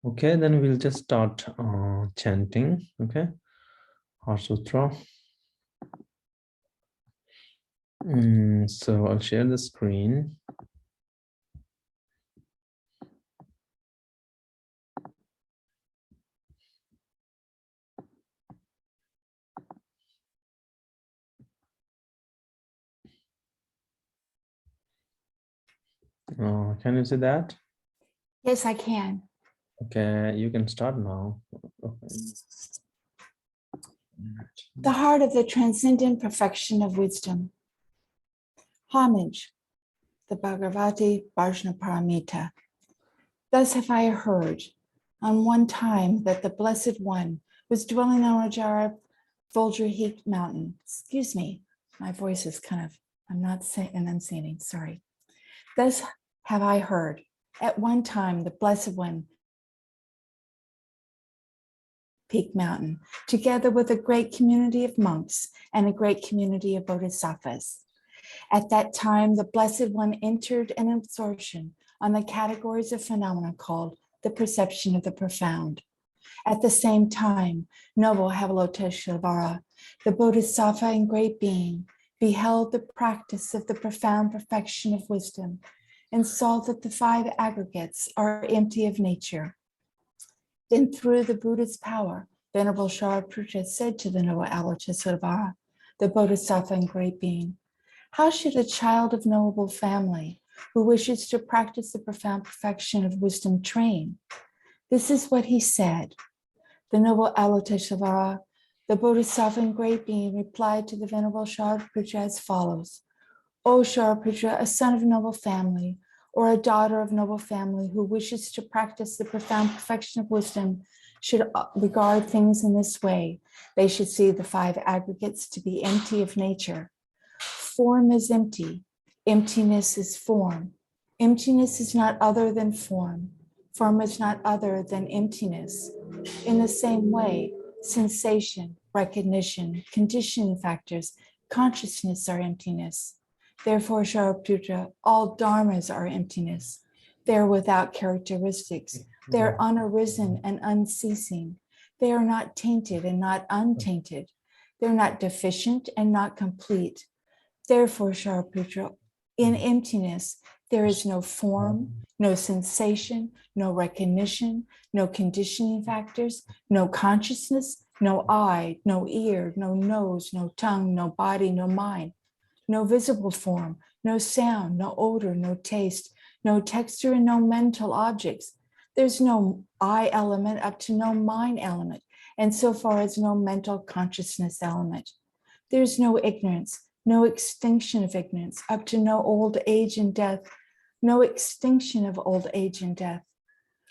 Okay, then we'll just start chanting. Okay, Heart Sutra. So I'll share the screen. Can you see that? Yes, I can. Okay, you can start now. Okay. The heart of the transcendent perfection of wisdom. Homage, the Bhagavati Paramita. Thus have I heard on one time that the Blessed One was dwelling on Rajara Voldrahik mountain. Excuse me, my voice is kind of, I'm not enunciating, sorry. Thus have I heard at one time the Blessed One Peak Mountain, together with a great community of monks and a great community of bodhisattvas. At that time, the Blessed One entered an absorption on the categories of phenomena called the perception of the profound. At the same time, noble Avalokiteshvara, the bodhisattva and great being, beheld the practice of the profound perfection of wisdom and saw that the five aggregates are empty of nature. Then through the Buddha's power, Venerable Shariputra said to the noble Avalokiteshvara, the bodhisattva and great being, how should a child of noble family who wishes to practice the profound perfection of wisdom train? This is what he said. The noble Avalokiteshvara, the bodhisattva and great being, replied to the Venerable Shariputra as follows. O Shariputra, a son of noble family, or a daughter of noble family who wishes to practice the profound perfection of wisdom should regard things in this way. They should see the five aggregates to be empty of nature. Form is empty. Emptiness is form. Emptiness is not other than form. Form is not other than emptiness. In the same way, sensation, recognition, conditioning factors, consciousness are emptiness. Therefore, Shariputra, all dharmas are emptiness. They are without characteristics. They are unarisen and unceasing. They are not tainted and not untainted. They're not deficient and not complete. Therefore, Shariputra, in emptiness, there is no form, no sensation, no recognition, no conditioning factors, no consciousness, no eye, no ear, no nose, no tongue, no body, no mind, no visible form, no sound, no odor, no taste, no texture, and no mental objects. There's no I element up to no mind element, and so far as no mental consciousness element. There's no ignorance, no extinction of ignorance, up to no old age and death, no extinction of old age and death.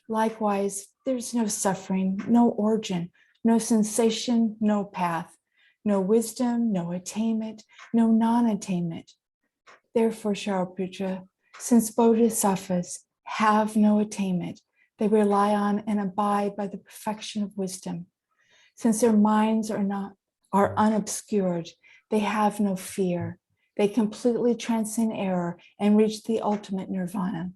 Likewise, there's no suffering, no origin, no sensation, no path, no wisdom, no attainment, no non-attainment. Therefore, Shariputra, since bodhisattvas have no attainment, they rely on and abide by the perfection of wisdom. Since their minds are unobscured, they have no fear. They completely transcend error and reach the ultimate nirvana.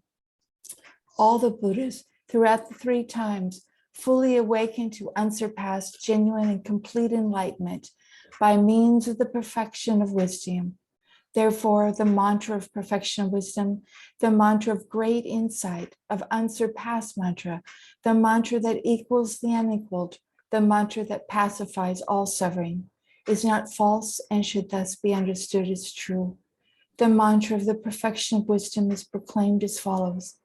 All the Buddhas throughout the three times fully awakened to unsurpassed, genuine, and complete enlightenment by means of the perfection of wisdom. Therefore, the mantra of perfection of wisdom, the mantra of great insight, of unsurpassed mantra, the mantra that equals the unequaled, the mantra that pacifies all suffering, is not false and should thus be understood as true. The mantra of the perfection of wisdom is proclaimed as follows.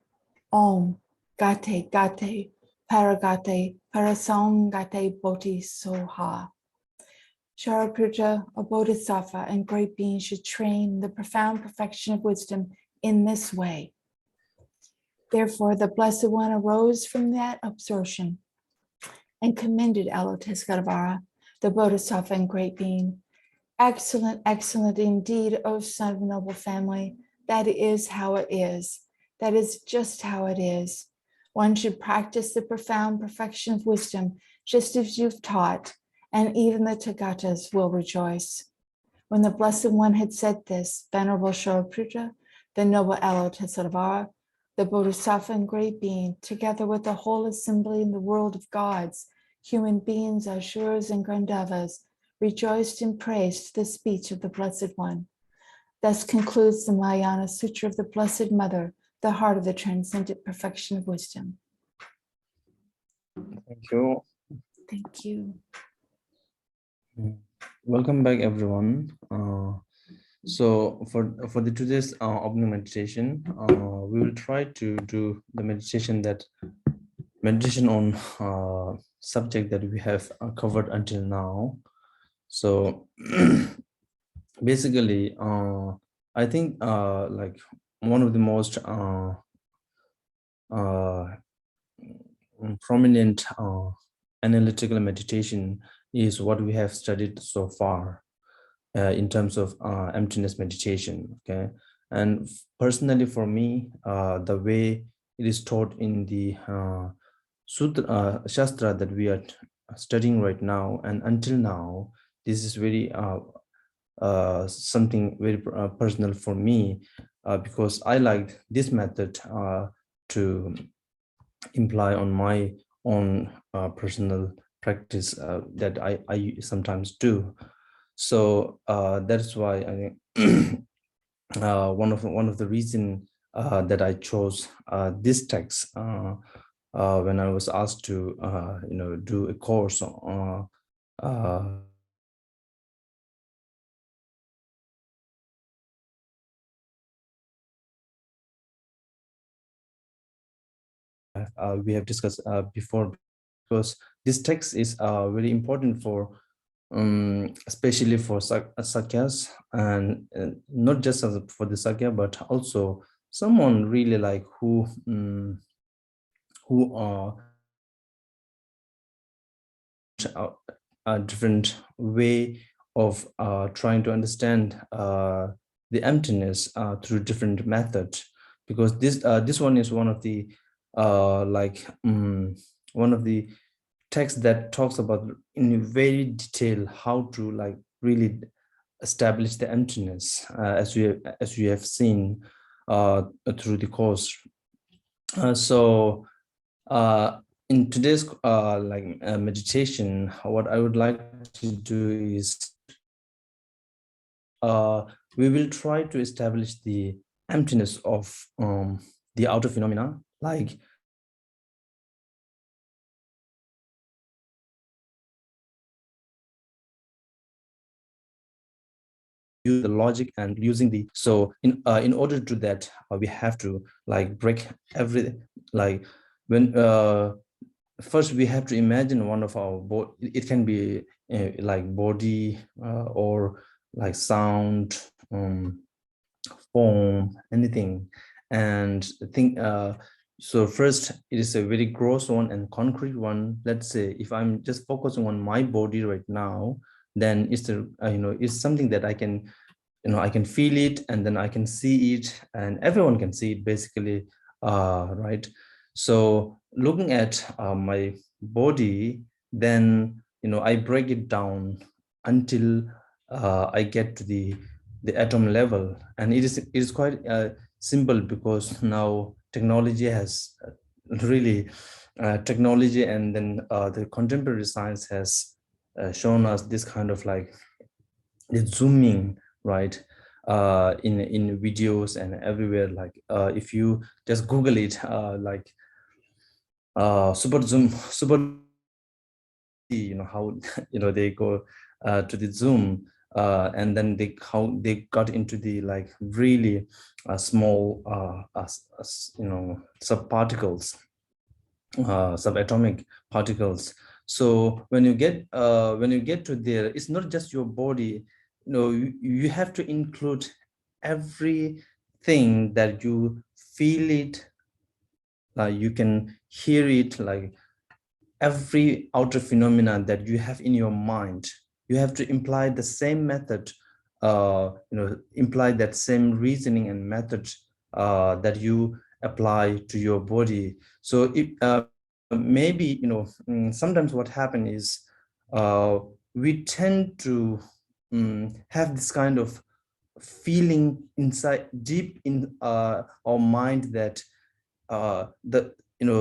Om Gate Gate Paragate Parasangate Bodhi Soha. Shariputra, a bodhisattva and great being, should train the profound perfection of wisdom in this way. Therefore, the Blessed One arose from that absorption and commended Avalokiteshvara, the bodhisattva and great being. Excellent, excellent indeed, O son of noble family. That is how it is. That is just how it is. One should practice the profound perfection of wisdom, just as you've taught, and even the Tagatas will rejoice. When the Blessed One had said this, Venerable Shariputra, the noble Avalokiteshvara, The Bodhisattva and Great Being, together with the whole assembly in the world of gods, human beings, Asuras, and Gandharvas, rejoiced and praised the speech of the Blessed One. Thus concludes the Mahayana Sutra of the Blessed Mother, the heart of the transcendent perfection of wisdom. Thank you. Thank you. Welcome back, everyone. So for the today's opening meditation, we will try to do the meditation on subject that we have covered until now. So basically, I think like one of the most prominent analytical meditation is what we have studied so far in terms of emptiness meditation. Okay, and personally for me, the way it is taught in the sutra shastra that we are studying right now and until now, this is very something very personal for me, because I like this method to imply on my own personal practice that I sometimes do. So that's why I think one of the reason that I chose this text when I was asked to do a course we have discussed before, because this text is very important for especially for sakyas, and not just for the sakya, but also someone really like who are a different way of trying to understand the emptiness through different methods, because this one is one of the one of the texts that talks about in very detail how to like really establish the emptiness, as we have seen through the course. So in today's meditation, what I would like to do is we will try to establish the emptiness of the outer phenomena, like use the logic and using the, so in order to do that we have to like break every, like when first we have to imagine one of our it can be like body or like sound, form, anything, and think so first it is a very gross one and concrete one. Let's say if I'm just focusing on my body right now, then it's the it's something that I can I can feel it, and then I can see it, and everyone can see it basically, right? So looking at my body, then I break it down until I get to the atom level, and it is quite simple, because now technology has really technology, and then the contemporary science has shown us this kind of like the zooming, right, in videos and everywhere, like if you just google it, like super, how they go to the zoom, and then how they got into the like really small subparticles, subatomic particles. So when you get to there, it's not just your body. You have to include everything that you feel it, you can hear it, like every outer phenomena that you have in your mind. You have to imply the same method, imply that same reasoning and method that you apply to your body. So if maybe sometimes what happens is we tend to have this kind of feeling inside deep in our mind that the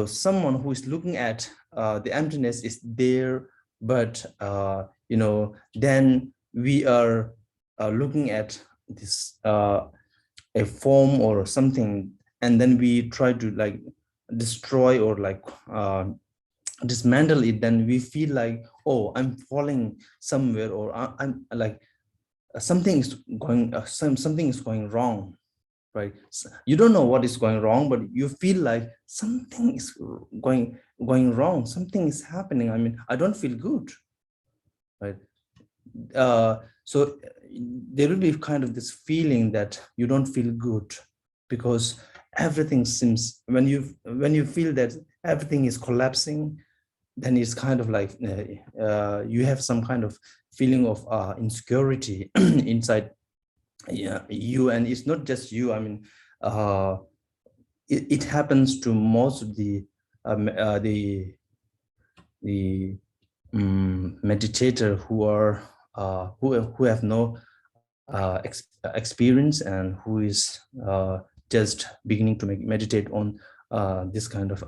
someone who is looking at the emptiness is there, but then we are looking at this a form or something, and then we try to like destroy or like dismantle it. Then we feel like, oh, I'm falling somewhere, or I'm like something is going something is going wrong, right? So you don't know what is going wrong, but you feel like something is going wrong, something is happening. I mean, I don't feel good, right? So there will be kind of this feeling that you don't feel good, because everything seems, when you feel that everything is collapsing, then it's kind of like you have some kind of feeling of insecurity inside you. And it's not just you. I mean, it happens to most of the meditator who are who have no experience, and who is just beginning to meditate on this kind of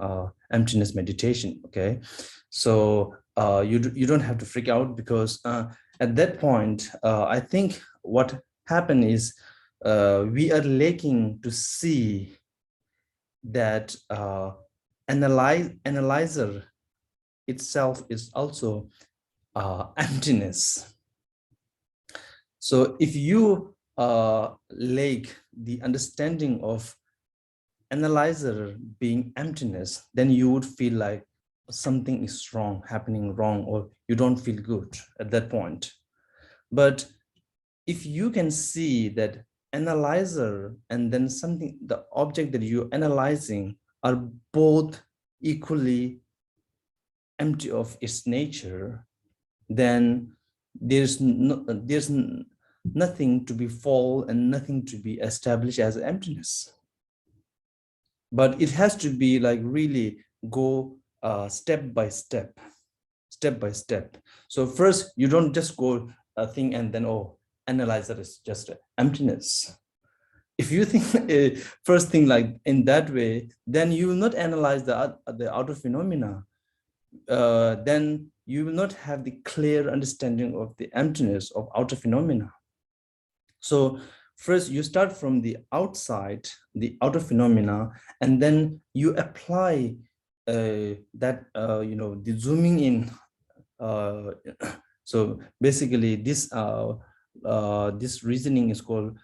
emptiness meditation. Okay, so you don't have to freak out, because at that point I think what happened is we are lacking to see that analyzer itself is also emptiness. So if you lack the understanding of analyzer being emptiness, then you would feel like something is wrong, happening wrong, or you don't feel good at that point. But if you can see that analyzer and then something, the object that you're analyzing, are both equally empty of its nature, then there's nothing to be fall and nothing to be established as emptiness. But it has to be like really go step by step. So first, you don't just go a thing and then, oh, analyze that as just emptiness. If you think first thing like in that way, then you will not analyze the outer phenomena. Then you will not have the clear understanding of the emptiness of outer phenomena. So first you start from the outside, the outer phenomena, and then you apply that, the zooming in. So basically this reasoning is called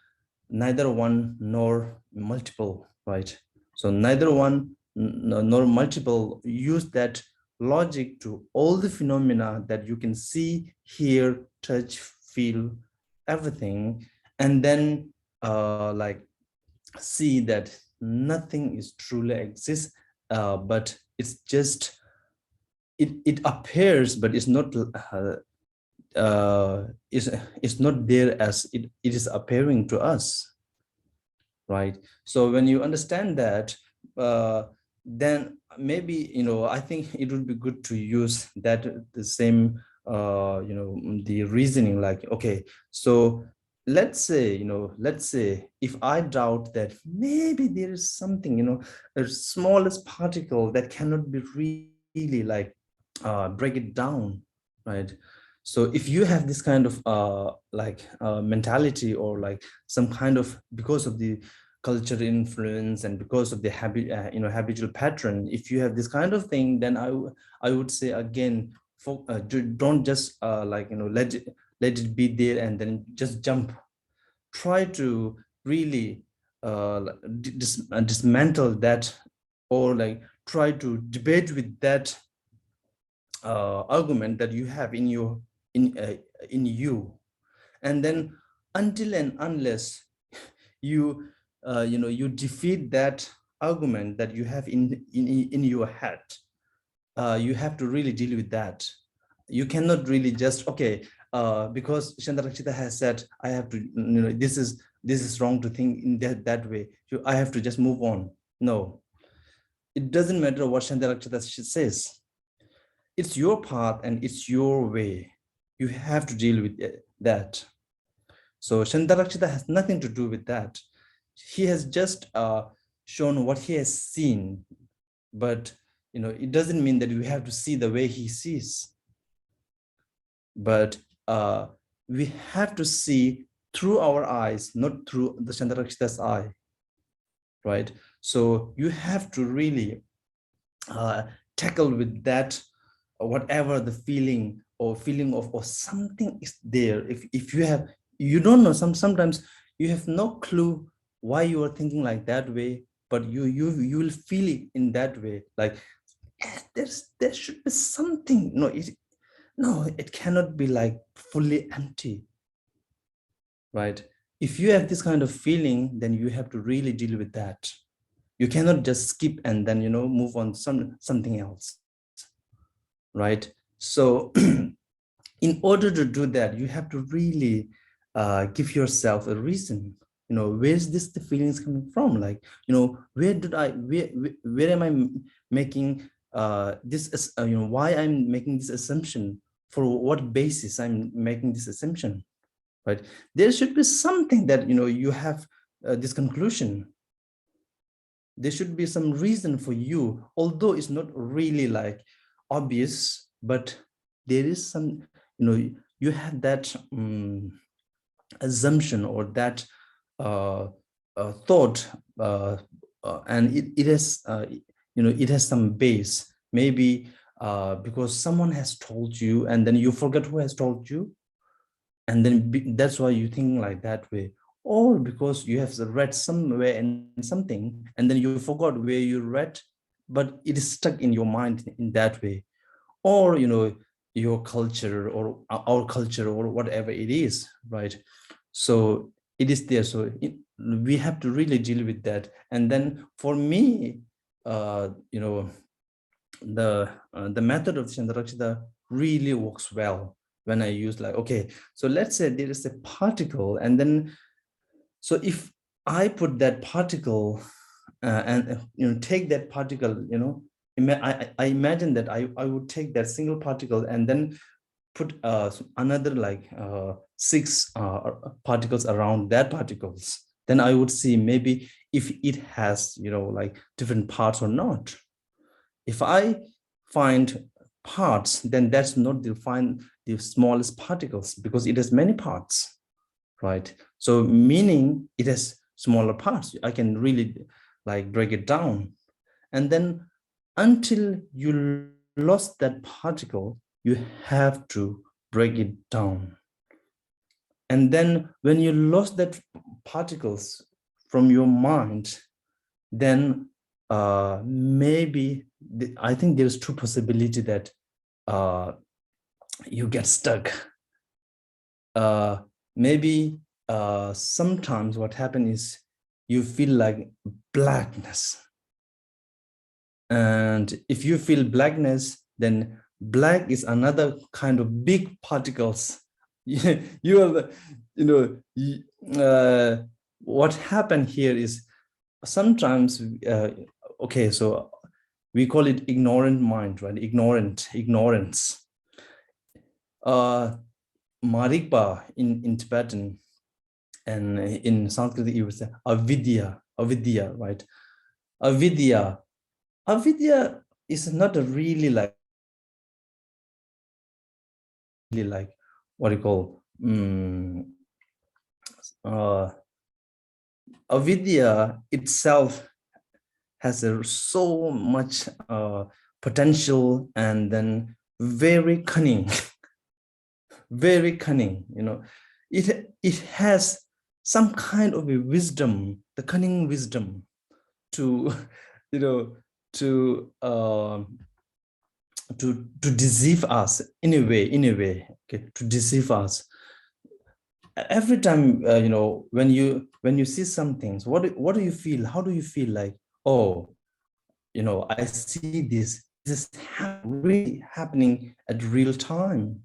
neither one nor multiple, right? So neither one nor multiple. Use that logic to all the phenomena that you can see, hear, touch, feel, everything, and then like see that nothing is truly exists, but it's just it appears, but it's not is not there as it is appearing to us, right? So when you understand that, then maybe, I think it would be good to use that the same the reasoning, like, okay, so let's say if I doubt that maybe there is something, a smallest particle that cannot be really like break it down, right? So if you have this kind of mentality, or like some kind of, because of the cultural influence and because of the habitual pattern, if you have this kind of thing, then I would say again, don't just let it be there and then just jump. Try to really dismantle that, or like try to debate with that argument that you have in your in you. And then until and unless you you defeat that argument that you have in your head, you have to really deal with that. You cannot really just, okay, because Shantarakshita has said, I have to, this is wrong to think in that way, I have to just move on. No, it doesn't matter what Shantarakshita says. It's your path and it's your way. You have to deal with that. So Shantarakshita has nothing to do with that. He has just shown what he has seen, but it doesn't mean that we have to see the way he sees, but we have to see through our eyes, not through the Chandarakshita's eye, right? So you have to really tackle with that, whatever the feeling of, or something is there. If you don't know, sometimes you have no clue why you are thinking like that way, but you will feel it in that way, like there should be something. No, it cannot be like fully empty, right? If you have this kind of feeling, then you have to really deal with that. You cannot just skip and then move on something else, right? So in order to do that, you have to really give yourself a reason. Where's this the feelings coming from? Like, where am I making this, why I'm making this assumption, for what basis I'm making this assumption, right? There should be something that you have this conclusion. There should be some reason for you, although it's not really like obvious, but there is some, you have that assumption, or that thought, and it has, it has some base, maybe because someone has told you, and then you forget who has told you, and then that's why you think like that way, or because you have read somewhere in something, and then you forgot where you read, but it is stuck in your mind in that way, or your culture, or our culture, or whatever it is, right? So it is there. So we have to really deal with that. And then for me, the method of Chandarakshita really works well when I use, like, okay, so let's say there is a particle, and then, so if I put that particle and take that particle, I imagine that I would take that single particle and then put another like 6 particles around that particles, then I would see maybe if it has like different parts or not. If I find parts, then that's not the smallest particles, because it has many parts, right? So meaning it has smaller parts. I can really like break it down. And then until you lost that particle, you have to break it down. And then when you lost that particles from your mind, then maybe I think there's two possibility that you get stuck. Maybe sometimes what happens is you feel like blackness. And if you feel blackness, then black is another kind of big particles. You are, what happened here is sometimes, okay, so we call it ignorant mind, right? Ignorance. Marikpa in Tibetan, and in Sanskrit it was avidya, right? Avidya is not a really like what you call avidya itself has so much potential, and then very cunning. Very cunning. It has some kind of a wisdom, the cunning wisdom, to to to deceive us in a way, okay, to deceive us. Every time, when you see some things, what do you feel? How do you feel? Like, oh, I see this really happening at real time,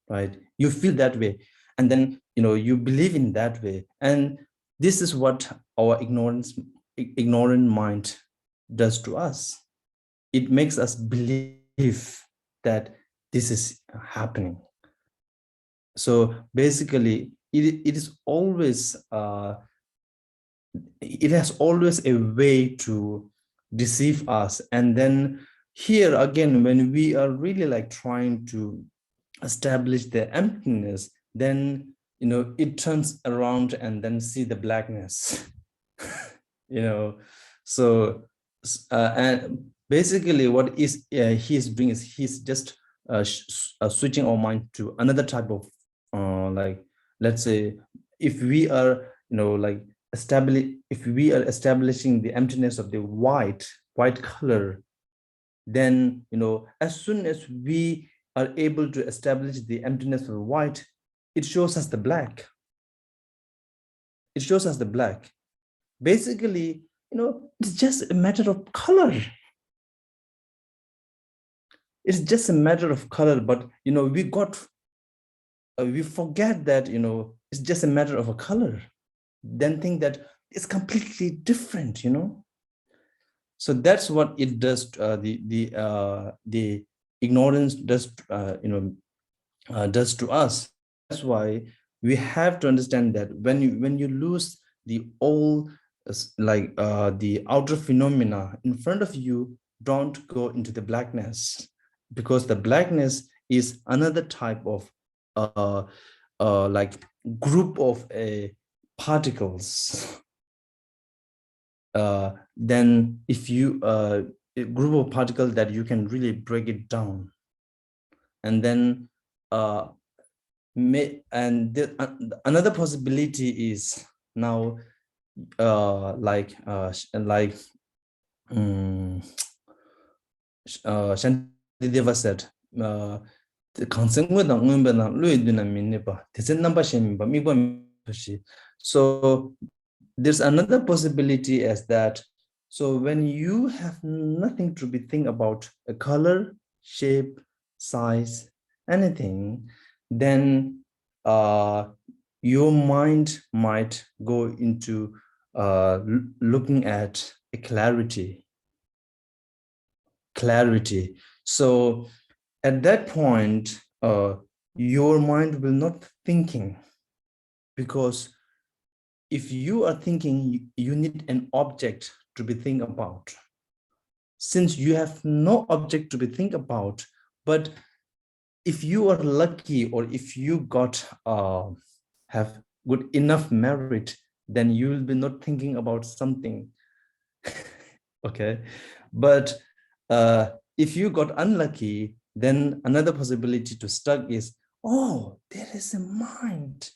right? You feel that way, and then you believe in that way. And this is what our ignorant mind does to us. It makes us believe that this is happening. So basically it is always it has always a way to deceive us. And then here again, when we are really like trying to establish the emptiness, then it turns around and then see the blackness. So and basically what he's doing is he's just switching our mind to another type of like, let's say, if we are like if we are establishing the emptiness of the white color, then as soon as we are able to establish the emptiness of white, it shows us the black. It shows us the black. Basically, it's just a matter of color. It's just a matter of color, but we forget that it's just a matter of a color, then think that it's completely different. So that's what it does. The ignorance does does to us. That's why we have to understand that when you lose the all like the outer phenomena in front of you, don't go into the blackness, because the blackness is another type of like group of particles. Then if you a group of particles that you can really break it down, and then another possibility is now Shantideva said, so there's another possibility as that. So when you have nothing to be think about a color, shape, size, anything, then your mind might go into looking at a clarity. So at that point, your mind will not thinking, because if you are thinking, you need an object to be think about. Since you have no object to be think about, but if you are lucky, or if you got have good enough merit, then you will be not thinking about something. Okay, but if you got unlucky, then another possibility to stuck is, oh, there is a mind,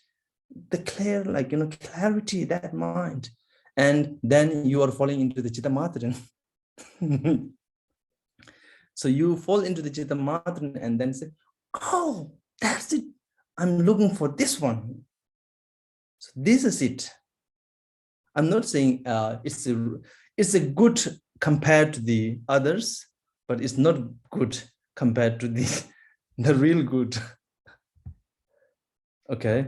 the clear, like clarity, that mind, and then you are falling into the Chittamatran. So you fall into the Chittamatran and then say, oh, that's it, I'm looking for this one. So this is it. I'm not saying it's a good compared to the others, but it's not good compared to the real good. Okay.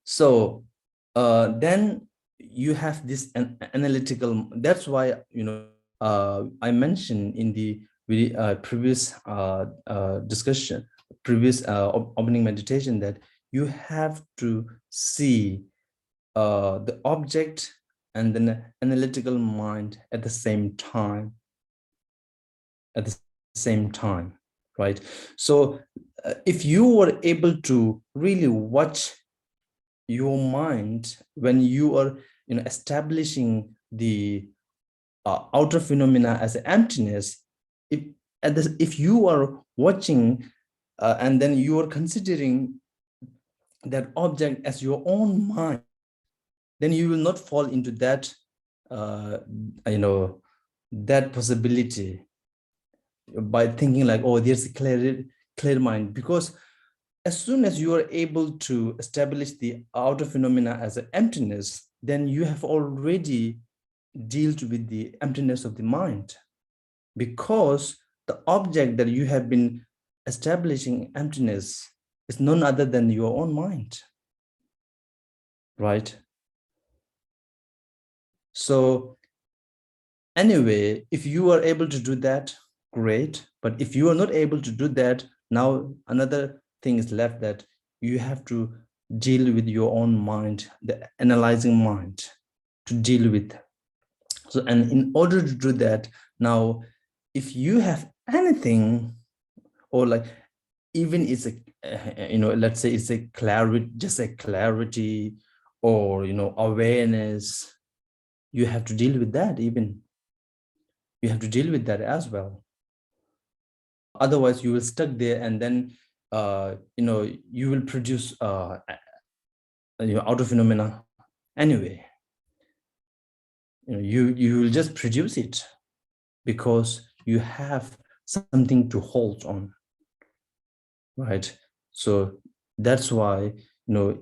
So then you have this analytical. That's why I mentioned in the previous discussion, previous opening meditation, that you have to see the object and then analytical mind at the same time. Right? So if you were able to really watch your mind when you are establishing the outer phenomena as an emptiness, if you are watching and then you are considering that object as your own mind, then you will not fall into that that possibility by thinking like, oh, there's a clear mind. Because as soon as you are able to establish the outer phenomena as an emptiness, then you have already dealt with the emptiness of the mind, because the object that you have been establishing emptiness is none other than your own mind, right? So anyway, if you are able to do that, great. But if you are not able to do that, now another thing is left, that you have to deal with your own mind, the analyzing mind. to deal with. So, and in order to do that, now, if you have anything, or like, even it's a, let's say it's a clarity, just a clarity, or, awareness, you have to deal with that. Even you have to deal with that as well. Otherwise you will stuck there, and then you will produce outer phenomena anyway. You will just produce it because you have something to hold on, right? So that's why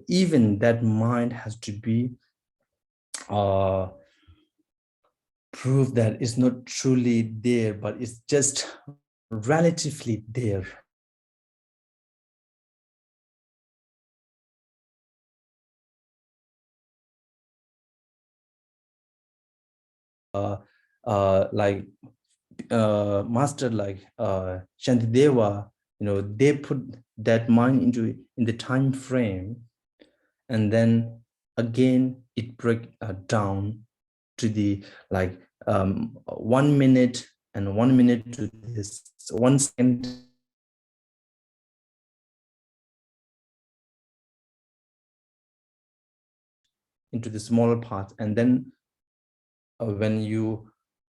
even that mind has to be proof that it's not truly there, but it's just relatively there. Like master like Shantideva, they put that mind in the time frame, and then again it break down to the like 1 minute and 1 minute to this 1 second into the smaller parts, and then when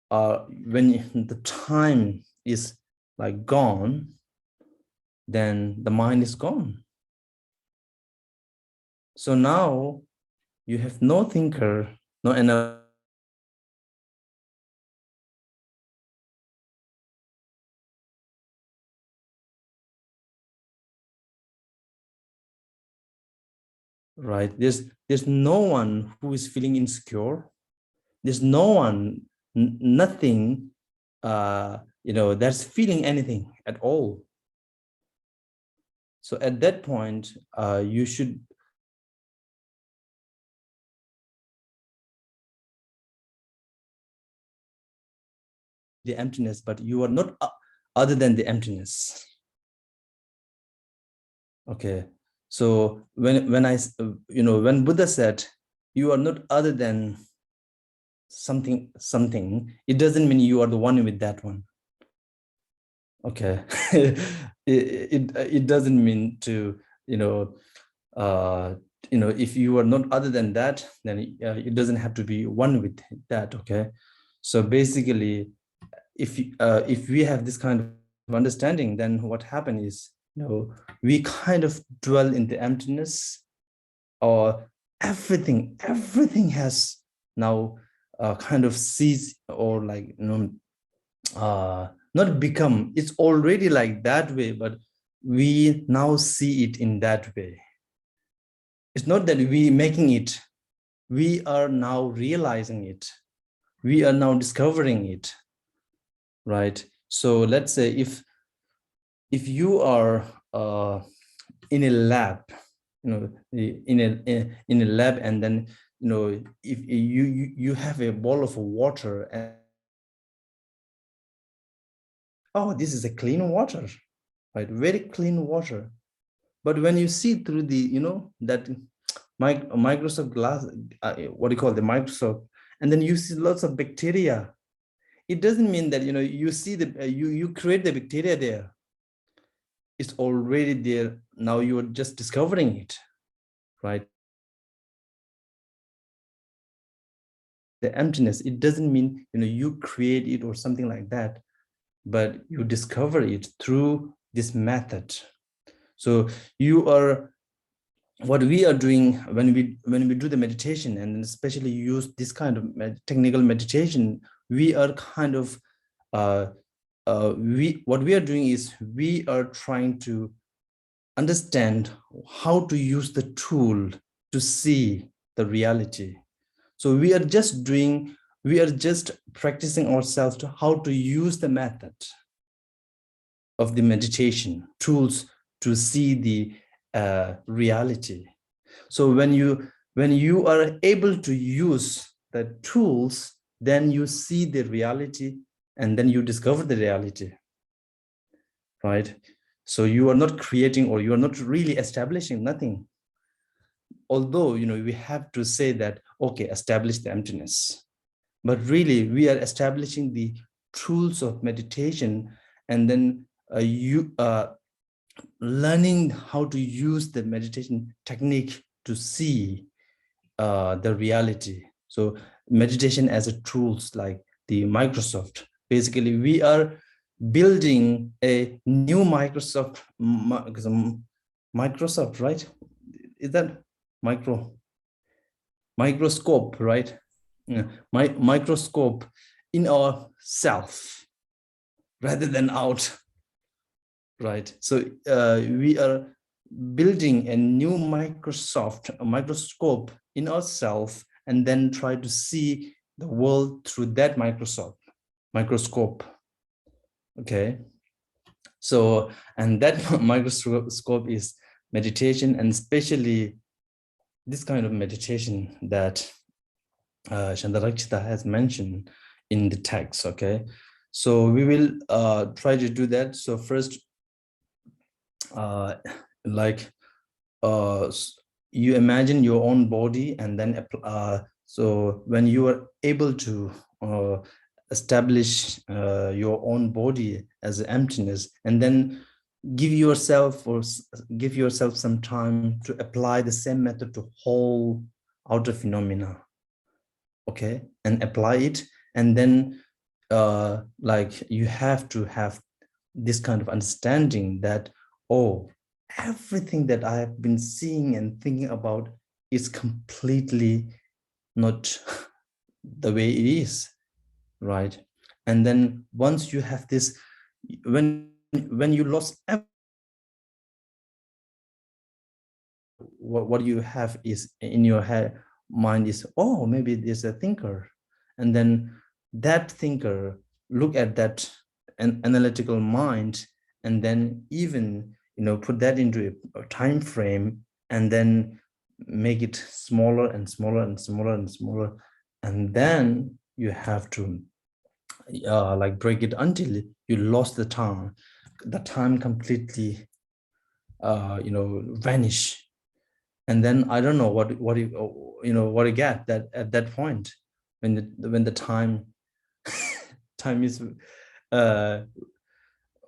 the time is like gone, then the mind is gone. So now you have no thinker, no enough. Right? There's no one who is feeling insecure. There's no one, nothing, that's feeling anything at all. So at that point, you should the emptiness, but you are not other than the emptiness. Okay. So when when Buddha said you are not other than something, it doesn't mean you are the one with that one. Okay. it doesn't mean to, if you are not other than that, then it doesn't have to be one with that. Okay. So basically, if we have this kind of understanding, then what happens is, we kind of dwell in the emptiness, or everything has now kind of ceased, or like not become, it's already like that way, but we now see it in that way. It's not that we making it, we are now realizing it, we are now discovering it, right? So let's say if you are in a lab, in a lab, and then if you have a bowl of water, and oh, this is a clean water, right? Very clean water. But when you see through the that Microsoft glass, what do you call the Microsoft, and then you see lots of bacteria, it doesn't mean that you see the you create the bacteria there. It's already there. Now you are just discovering it, right? The emptiness, it doesn't mean you create it or something like that, but you discover it through this method. So you are, what we are doing when we do the meditation, and especially use this kind of technical meditation, we are kind of what we are doing is we are trying to understand how to use the tool to see the reality. So we are just practicing ourselves to how to use the method of the meditation tools to see the reality. So when you are able to use the tools, then you see the reality, and then you discover the reality, right? So you are not creating, or you are not really establishing nothing. although, we have to say that, okay, establish the emptiness, but really we are establishing the tools of meditation, and then you learning how to use the meditation technique to see the reality. So meditation as a tools like the Microsoft, basically we are building a new Microsoft, right? Is that microscope, right? Yeah. Microscope in our self rather than out, right? So we are building a new microscope in ourselves, and then try to see the world through that microscope. Okay, so, and that microscope is meditation, and especially this kind of meditation that Shandarakshita has mentioned in the text. Okay, so we will try to do that. So first, like you imagine your own body, and then so when you are able to establish your own body as emptiness, and then give yourself some time to apply the same method to whole outer phenomena. Okay, and apply it, and then like you have to have this kind of understanding that, oh, everything that I have been seeing and thinking about is completely not the way it is, right? And then once you have this, when you lost what you have is in your head mind is, oh, maybe there's a thinker, and then that thinker look at that an analytical mind, and then even put that into a time frame, and then make it smaller and smaller and smaller and smaller, and then you have to like break it until you lost the time completely vanish. And then I don't know what you get that at that point, when the time is uh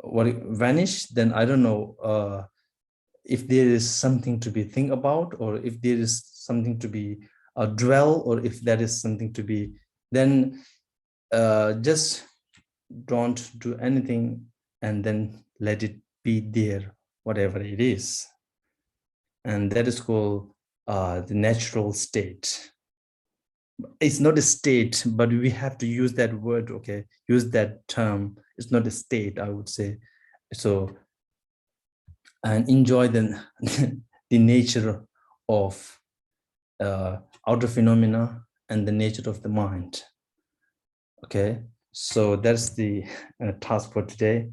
what it vanish, then I don't know if there is something to be think about, or if there is something to be dwell, or if that is something to be, then just don't do anything, and then let it be there, whatever it is. And that is called the natural state. It's not a state, but we have to use that word, okay, use that term. It's not a state, I would say. So, and enjoy the the nature of outer phenomena and the nature of the mind. Okay, so that's the task for today.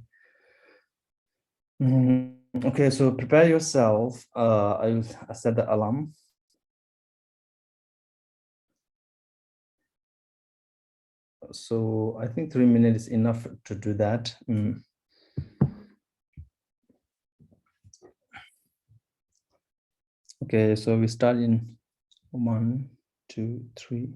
Okay, so prepare yourself. I'll set the alarm. So I think 3 minutes is enough to do that. Okay, so we start in 1, 2, 3.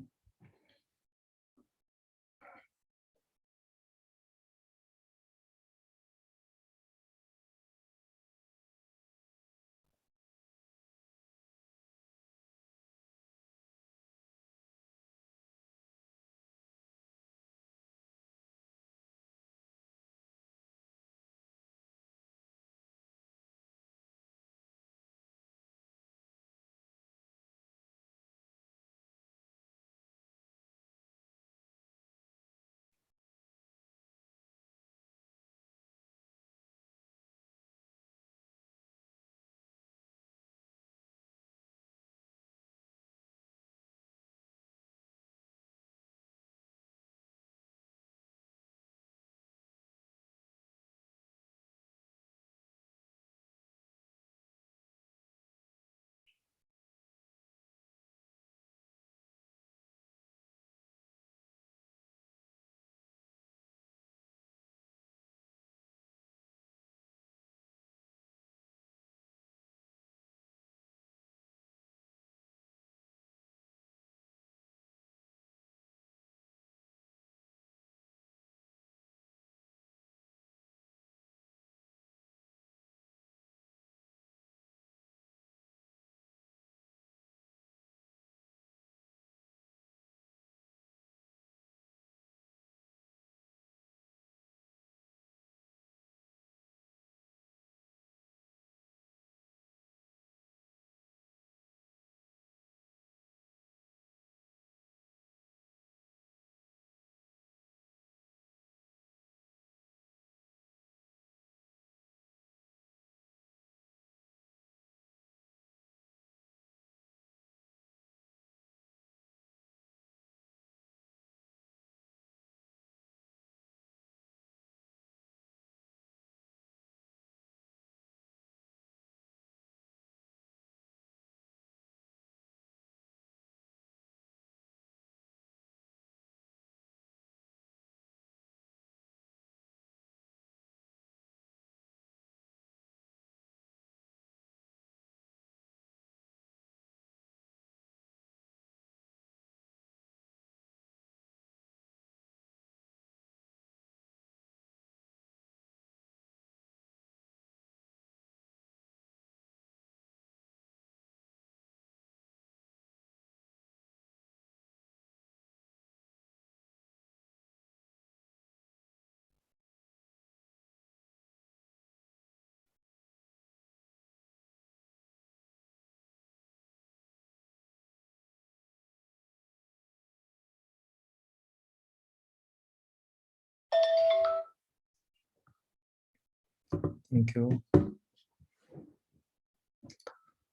Thank you.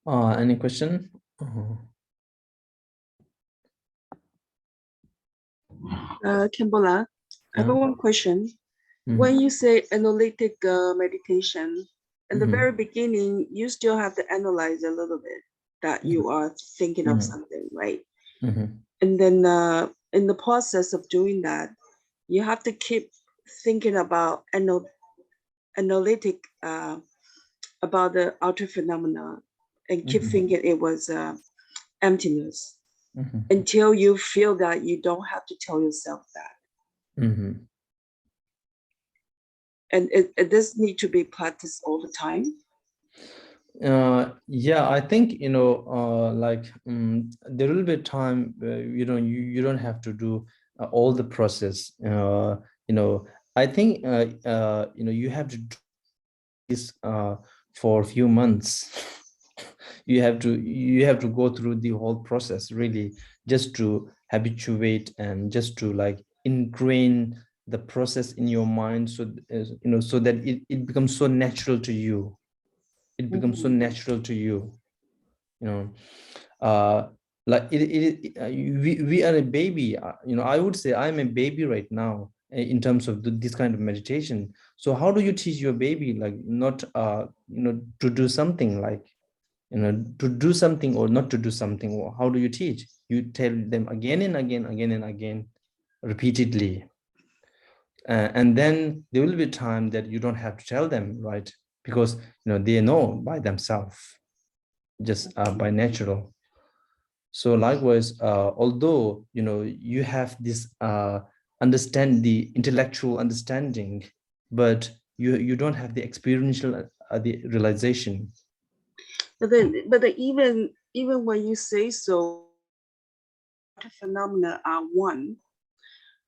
Any question? Kimbola, I have Yeah. one question. Mhm. When you say analytic meditation, in the Mhm. very beginning, you still have to analyze a little bit that you are thinking of Mhm. something, right? Mhm. And then in the process of doing that, you have to keep thinking about analytic about the outer phenomena and keep Mhm. thinking it was emptiness Mhm. until you feel that you don't have to tell yourself that. Mhm. And it does need to be practiced all the time. Yeah, I think, like there will be time, you don't have to do all the process. I think, you have to do this for a few months. You have to go through the whole process really, just to habituate and just to like ingrain the process in your mind, so so that it becomes so natural to you. It becomes so natural to you. you know uh like we are a baby. I would say I'm a baby right now, in terms of this kind of meditation. So how do you teach your baby, like, not to do something, like, to do something or not to do something? Or how do you teach? You tell them again and again, again and again, repeatedly. And then there will be time that you don't have to tell them, right? Because they know by themselves, just by natural. So likewise, although you have this understand the intellectual understanding, but you don't have the experiential the realization. But even when you say so, the phenomena are one,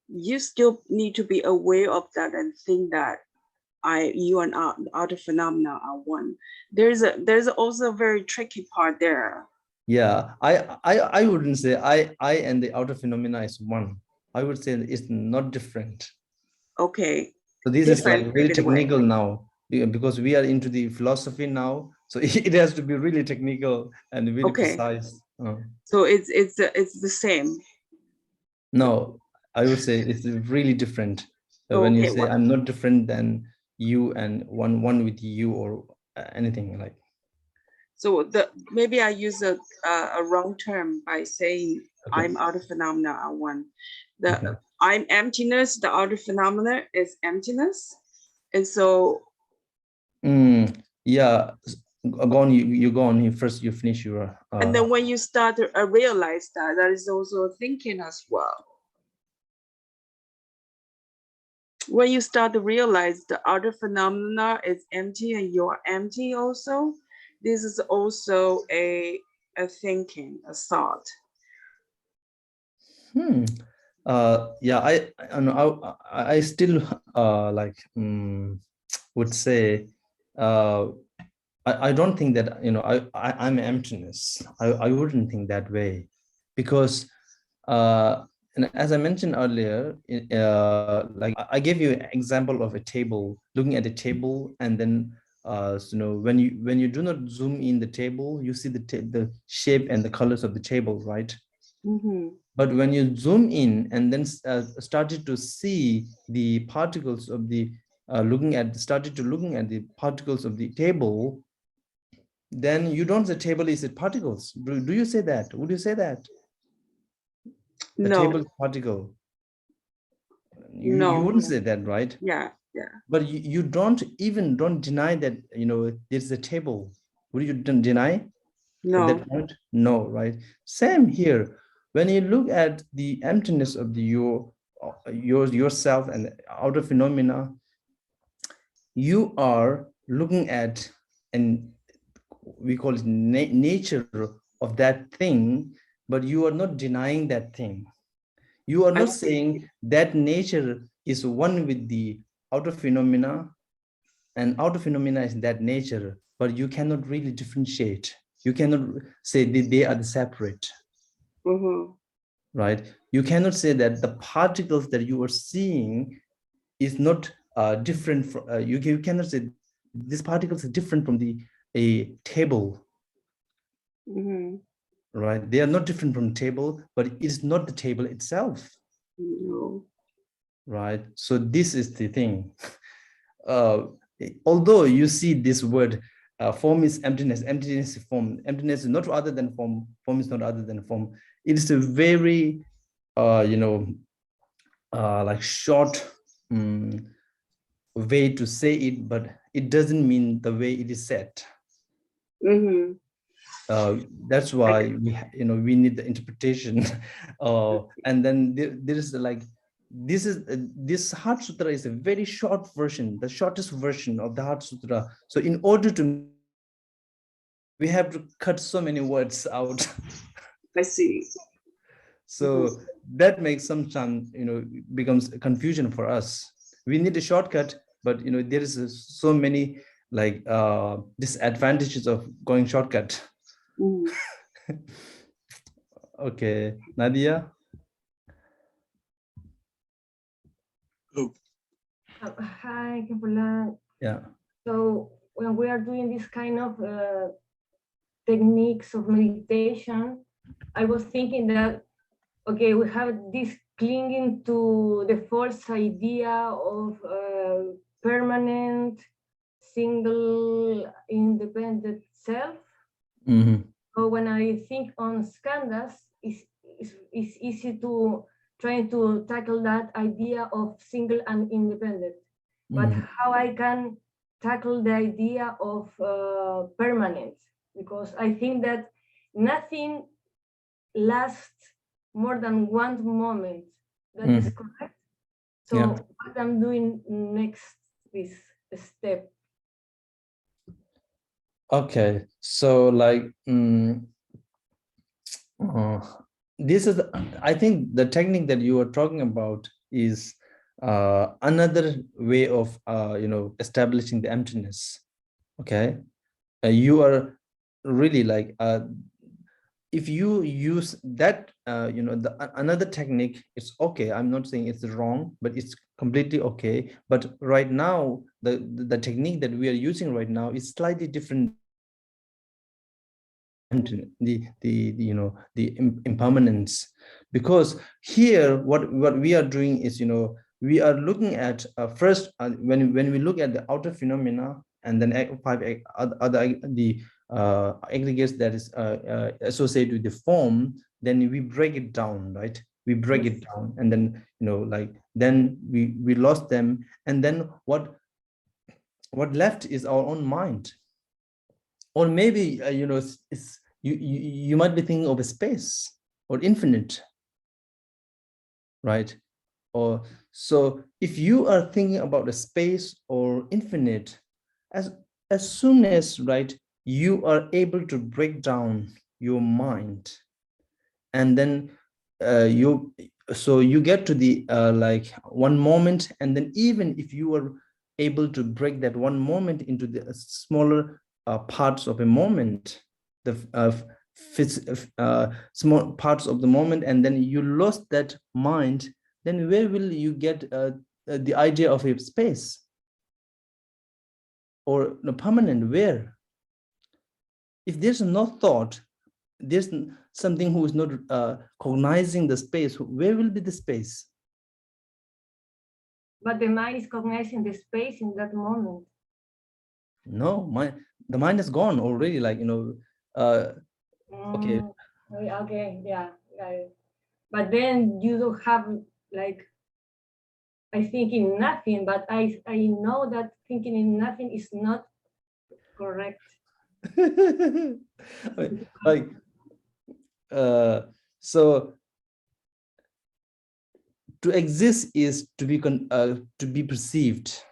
you still need to be aware of that and think that you and other phenomena are one. There's also a very tricky part there. Yeah, I wouldn't say I and the outer phenomena is one. I would say it's not different. Okay, So this is like different very in a way. technical now, because we are into the philosophy now. So it has to be really technical and really Okay, precise. so it's the same. No, I would say it's really different. When you Okay, say what? I'm not different than you and one with you, or anything like. So maybe I use a wrong term by saying Okay. I'm outer phenomena are one. The Okay. I'm emptiness. The outer phenomena is emptiness, and so Yeah. Go on. You go on. You first. You finish your. and then when you start to realize that, that is also thinking as well. When you start to realize the outer phenomena is empty and you're empty also, this is also a thinking, a thought. Yeah. I know. I still like would say I don't think that I'm emptiness. I wouldn't think that way, because and as I mentioned earlier, like I gave you an example of a table, looking at a table, and then when you do not zoom in the table, you see the shape and the colors of the table, right? But when you zoom in and then started to see the particles of the looking at the particles of the table, then you don't say table is it particles. Do you say that? Would you say that the table No, is particle? You no, wouldn't say that, right? yeah, yeah. But you don't deny that there's a table. Would you deny at No. that point? No, right? Same here. When you look at the emptiness of the yourself and the outer phenomena, you are looking at, and we call it nature of that thing, but you are not denying that thing. You are I not see. saying that nature is one with the outer phenomena, and outer phenomena is that nature, but you cannot really differentiate. You cannot say that they are separate, right? You cannot say that the particles that you are seeing is not different from you cannot say these particles are different from a table, right? They are not different from table, but it is not the table itself, No. right? So this is the thing. Although you see this word, form is emptiness, emptiness is form, emptiness is not other than form, form is not other than form. It is a very, like short way to say it, but it doesn't mean the way it is said. That's why we need the interpretation. And then there is like, this Heart Sutra is a very short version, the shortest version of the Heart Sutra. So in order to, we have to cut so many words out. I see. So that makes sometimes, becomes a confusion for us. We need a shortcut, but there is so many like disadvantages of going shortcut. Okay, Nadia. Hi, Kepula. Yeah. So when we are doing this kind of techniques of meditation, I was thinking that, okay, we have this clinging to the false idea of permanent, single, independent self. So when I think on skandhas, it's easy to try to tackle that idea of single and independent. But how I can tackle the idea of permanent? Because I think that nothing lasts more than one moment. That is correct. So what I'm doing next, this step. Okay, so like this is, I think the technique that you are talking about is another way of establishing the emptiness. Okay, you are really like if you use that another technique, it's okay. I'm not saying it's wrong, but it's completely okay. But right now the technique that we are using right now is slightly different. The impermanence, because here what we are doing is we are looking at first when we look at the outer phenomena, and then five other the aggregates that is associated with the form, then we break it down, right? We break it down, and then like then we lost them, and then what left is our own mind. Or maybe it's you might be thinking of a space or infinite, right? Or so if you are thinking about a space or infinite, as soon as, right, you are able to break down your mind, and then you get to the like one moment, and then even if you are able to break that one moment into the smaller parts of a moment, the small parts of the moment, and then you lost that mind, then where will you get the idea of a space or the permanent? Where? If there's no thought, there's something who is not cognizing the space, where will be the space? But the mind is cognizing the space in that moment. No, the mind is gone already, like okay. Okay, yeah. But then you don't have like, I think in nothing, but I know that thinking in nothing is not correct. Like so to exist is to be perceived,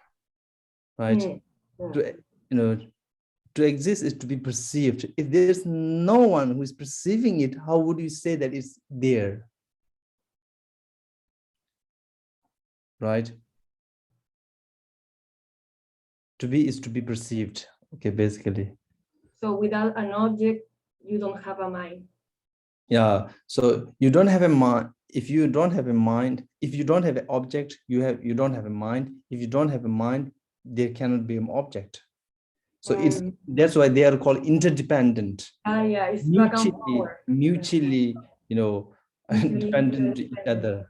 right? To exist is to be perceived. If there's no one who is perceiving it, how would you say that it's there? Right? To be is to be perceived. Okay, basically. So without an object, you don't have a mind. Yeah. So you don't have a mind. If you don't have a mind, if you don't have an object, you don't have a mind. If you don't have a mind, there cannot be an object. So it's that's why they are called interdependent. Yeah, it's back and forward. Mutually, Mutually dependent to each other.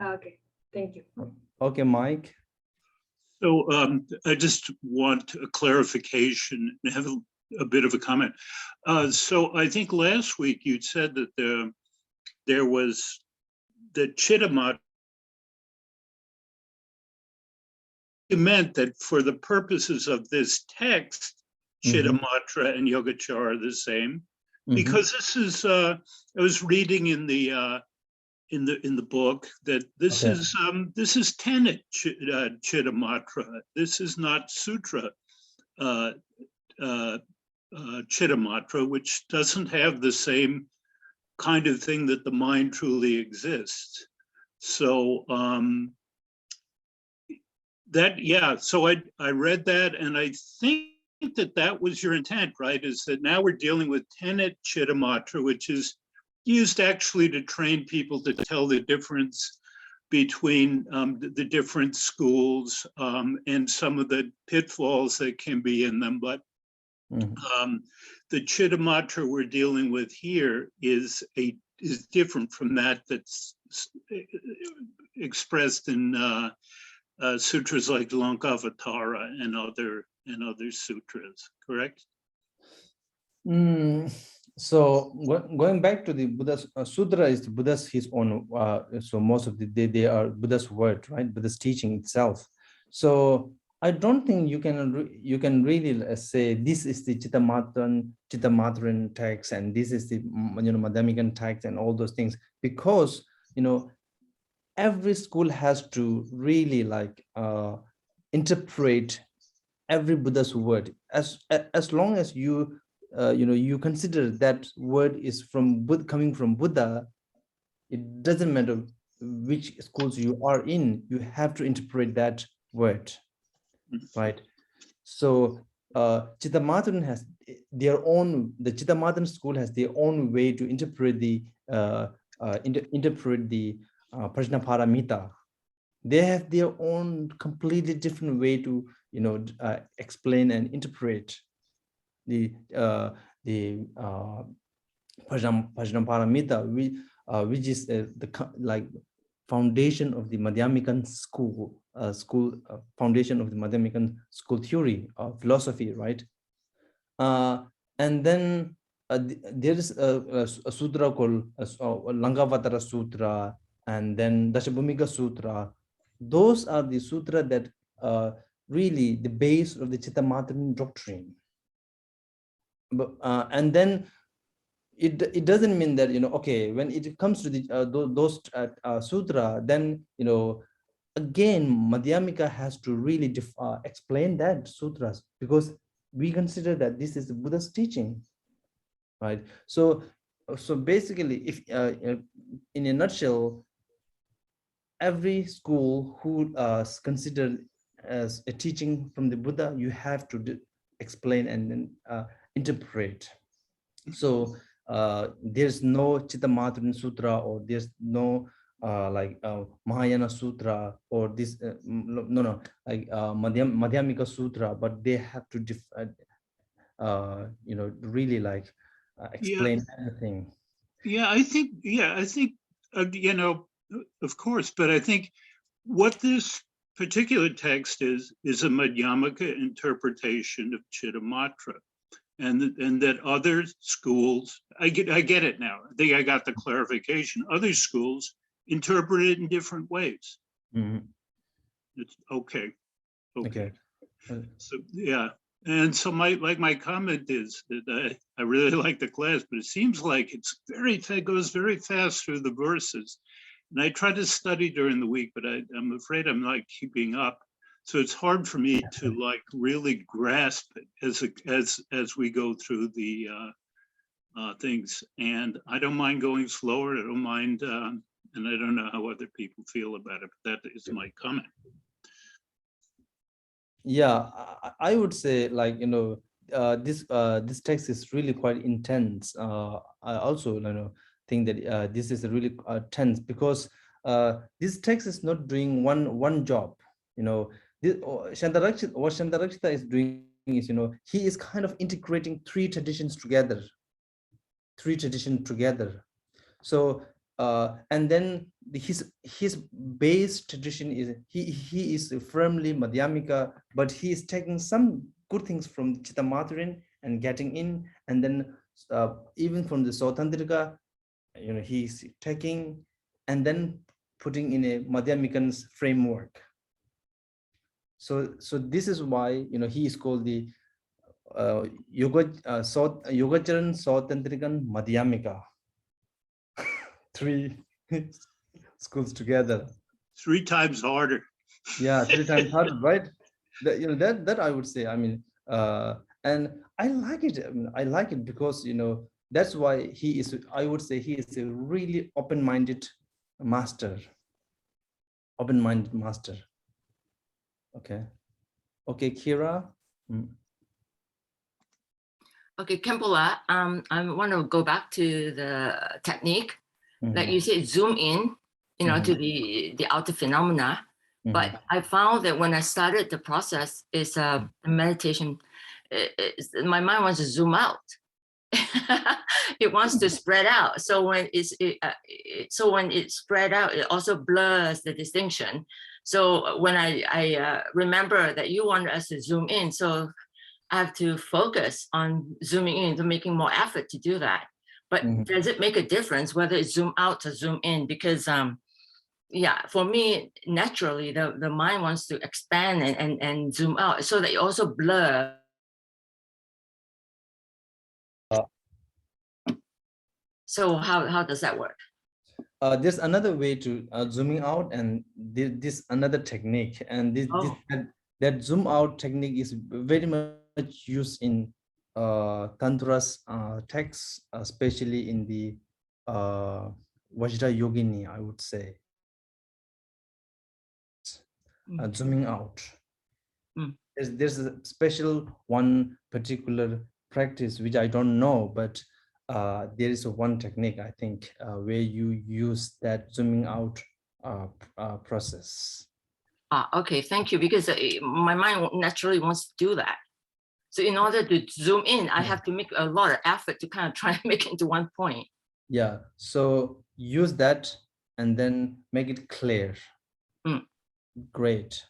Okay, thank you. Okay, Mike. So I just want a clarification and have a bit of a comment. So I think last week you said that there was the Chittamatra. You meant that for the purposes of this text, Chittamatra and Yogacara are the same, because this is. I was reading in the book that this is tenet Chittamatra. This is not sutra Chittamatra, which doesn't have the same kind of thing that the mind truly exists. So so I read that, and I think that was your intent, right? Is that now we're dealing with tenet Chittamatra, which is used actually to train people to tell the difference between the different schools and some of the pitfalls that can be in them. But the Chittamatra we're dealing with here is different from that that's expressed in sutras like Lankavatara and other sutras, correct? So going back to the Buddha's sutra is the Buddha's his own. So most of they are Buddha's word, right? Buddha's teaching itself. So I don't think you can really say this is the Chittamatran text and this is the Madhyamikan text and all those things, because every school has to really interpret every Buddha's word as long as you you consider that word is coming from Buddha. It doesn't matter which schools you are in, you have to interpret that word, right? So Chittamatran has their own. The Chittamatran school has their own way to interpret the Prajnaparamita. They have their own completely different way to explain and interpret the Prajnaparamita, which is the foundation of the Madhyamikan school, foundation of the Madhyamikan school theory of philosophy, right? And then there is a sutra called Lankavatara Sutra, and then Dashabhumika Sutra. Those are the sutra that really the base of the Chittamatran doctrine. But and then it doesn't mean that okay, when it comes to the those sutra, then again Madhyamika has to really explain that sutras, because we consider that this is the Buddha's teaching, right? So basically, if in a nutshell, every school who considered as a teaching from the Buddha, you have to explain and then interpret. So there's no Chittamatran Sutra, or there's no Mahayana Sutra, or this Madhyamika Sutra, but they have to really explain everything. I think of course, but I think what this particular text is a Madhyamika interpretation of Chittamatra. And that other schools, I get it now. I think I got the clarification. Other schools interpret it in different ways. It's okay. So and so my comment is that I really like the class, but it seems like it goes very fast through the verses. And I try to study during the week, but I'm afraid I'm not keeping up. So it's hard for me to really grasp it as we go through the things. And I don't mind going slower. I don't mind, and I don't know how other people feel about it, but that is my comment. Yeah, I would say this text is really quite intense. I also think that this is really tense, because this text is not doing one job. What Shantarakshita is doing is, he is kind of integrating three traditions together. So and then his base tradition is he is firmly Madhyamika, but he is taking some good things from Chittamatra and getting in, and then even from the Sautantrika, he's taking and then putting in a Madhyamikan's framework. So this is why he is called the Yogacharan Sautantrikan Madhyamika. Three schools together. 3 times harder. Yeah, 3 times harder, right? That I would say. I mean, and I like it. I like it because that's why he is. I would say he is a really open-minded master. Open-minded master. Okay. Okay, Kira. Okay, Kempola, I want to go back to the technique. Like you said, zoom in, to the outer phenomena. But I found that when I started the process, is meditation. My mind wants to zoom out. It wants to spread out. So when it's spread out, it also blurs the distinction. So when I remember that you want us to zoom in, so I have to focus on zooming in, to making more effort to do that. But does it make a difference whether it's zoom out or zoom in? Because yeah, for me, naturally, the mind wants to expand and zoom out, so that it also blur. So how does that work? There's another way to zooming out, and this another technique, and that zoom out technique is very much used in Tantra's texts, especially in the Vajra Yogini, I would say. Zooming out. There's a special one particular practice which I don't know, but there is one technique, I think, where you use that zooming out process. Okay, thank you, because my mind naturally wants to do that. So in order to zoom in, I have to make a lot of effort to kind of try and make it into one point. Yeah, so use that and then make it clear. Great.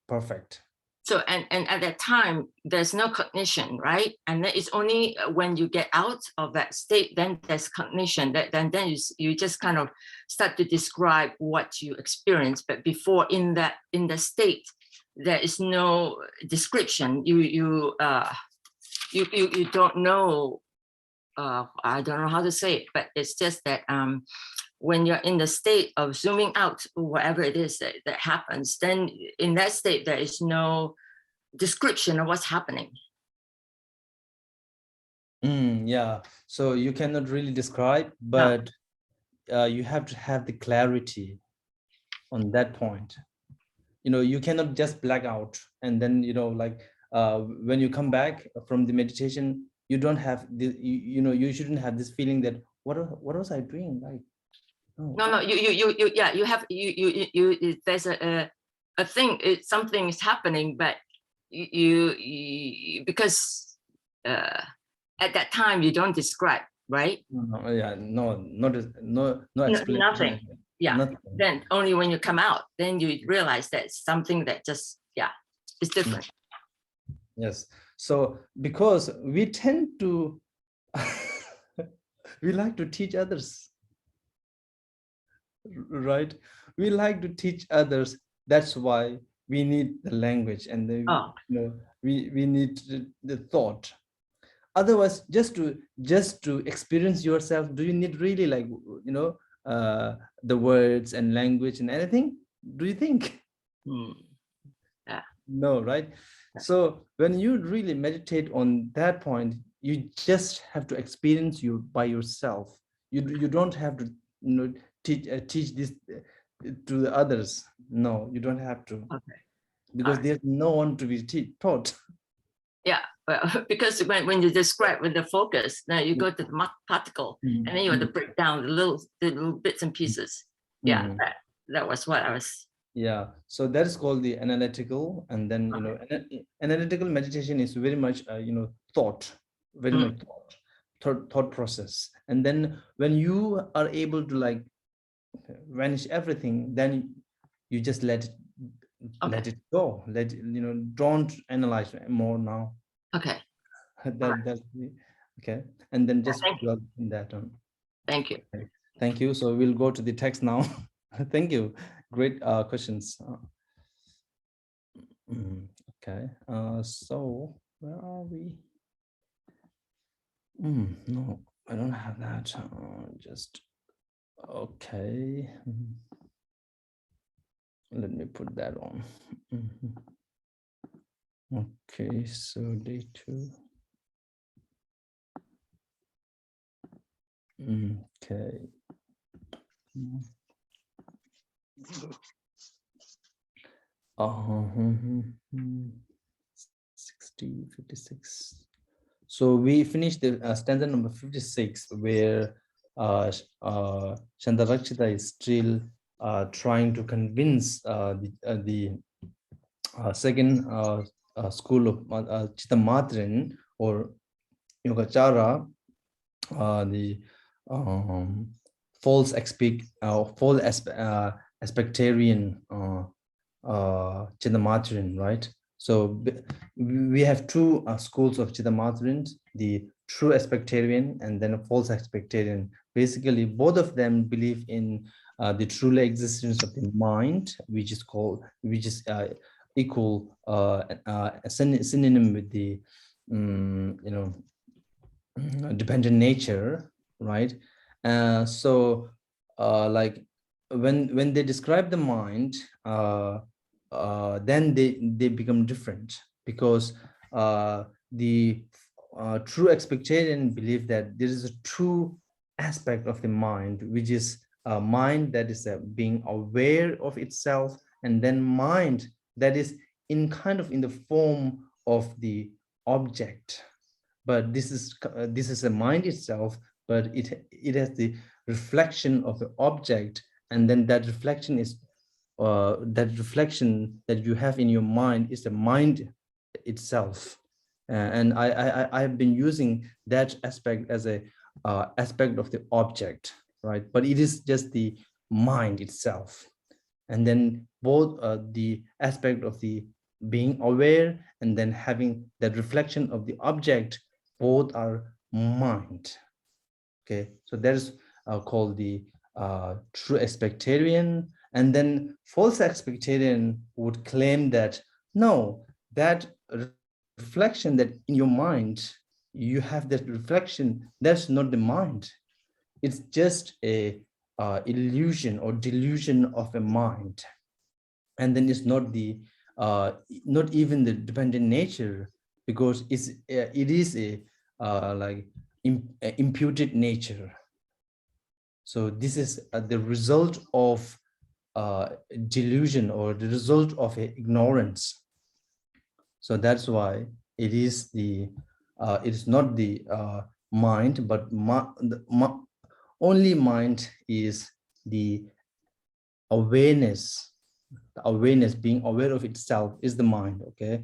Perfect. So and at that time, there's no cognition, right? And then it's only when you get out of that state, then there's cognition. Then you just kind of start to describe what you experience. But before, in the state, there is no description. You don't know. I don't know how to say it, but it's just that when you're in the state of zooming out, whatever it is that happens, then in that state, there is no description of what's happening. Yeah, so you cannot really describe, but you have to have the clarity on that point. You cannot just black out, and then like when you come back from the meditation, you don't have the you shouldn't have this feeling that what was I doing, like No, you have there's a thing, something is happening, but you because at that time you don't describe, right? No explanation. Nothing. Yeah. Nothing. Then only when you come out, then you realize that something that just is different. Yes. So because we tend to we like to teach others, right? We like to teach others. That's why we need the language, and we need the thought. Otherwise, just to experience yourself, do you need really like the words and language and anything? Do you think? Yeah. No, right? So when you really meditate on that point, you just have to experience you by yourself. You don't have to teach this to the others. No, you don't have to. Okay. Because there's no one to be taught. Yeah, well, because when you describe with the focus, now you go to the particle, and then you have to break down the little bits and pieces. Yeah, that was what I was Yeah, so that is called the analytical, and then analytical meditation is very much thought, very much thought process. And then when you are able to like vanish everything, then you just let it go. Don't analyze more now. Okay. That's okay. And then just Thank you. dwell in that on. Thank you. Okay. Thank you. So we'll go to the text now. Thank you. Great questions. Okay. So where are we? No, I don't have that. Just okay. Let me put that on. Okay, so day 2. Okay. 60, 56. So we finished the stanza number 56, where Chandarakshita is still trying to convince the second school of Chittamatrin or Yogacara, the false aspectarian Chittamatrin, right? So we have two schools of Chittamatrin, the true aspectarian and then a false aspectarian. Basically, both of them believe in the truly existence of the mind, which is equal synonym with the dependent nature, right? So like when they describe the mind, then they become different, because the true expectation believe that there is a true aspect of the mind, which is a mind that is being aware of itself, and then mind that is in the form of the object. But this is a mind itself, but it has the reflection of the object, and then that reflection is that you have in your mind is the mind itself. And I have been using that aspect as a aspect of the object, right? But it is just the mind itself. And then both the aspect of the being aware and then having that reflection of the object, both are mind. Okay, so that is called the true aspectarian. And then false aspectarian would claim that no, that reflection that in your mind you have, that reflection, that's not the mind. It's just a illusion or delusion of a mind. And then it's not the not even the dependent nature, because it is a like imputed nature. So this is the result of delusion, or the result of ignorance. So that's why it is not the mind, but only mind is the awareness. The awareness, being aware of itself, is the mind. Okay,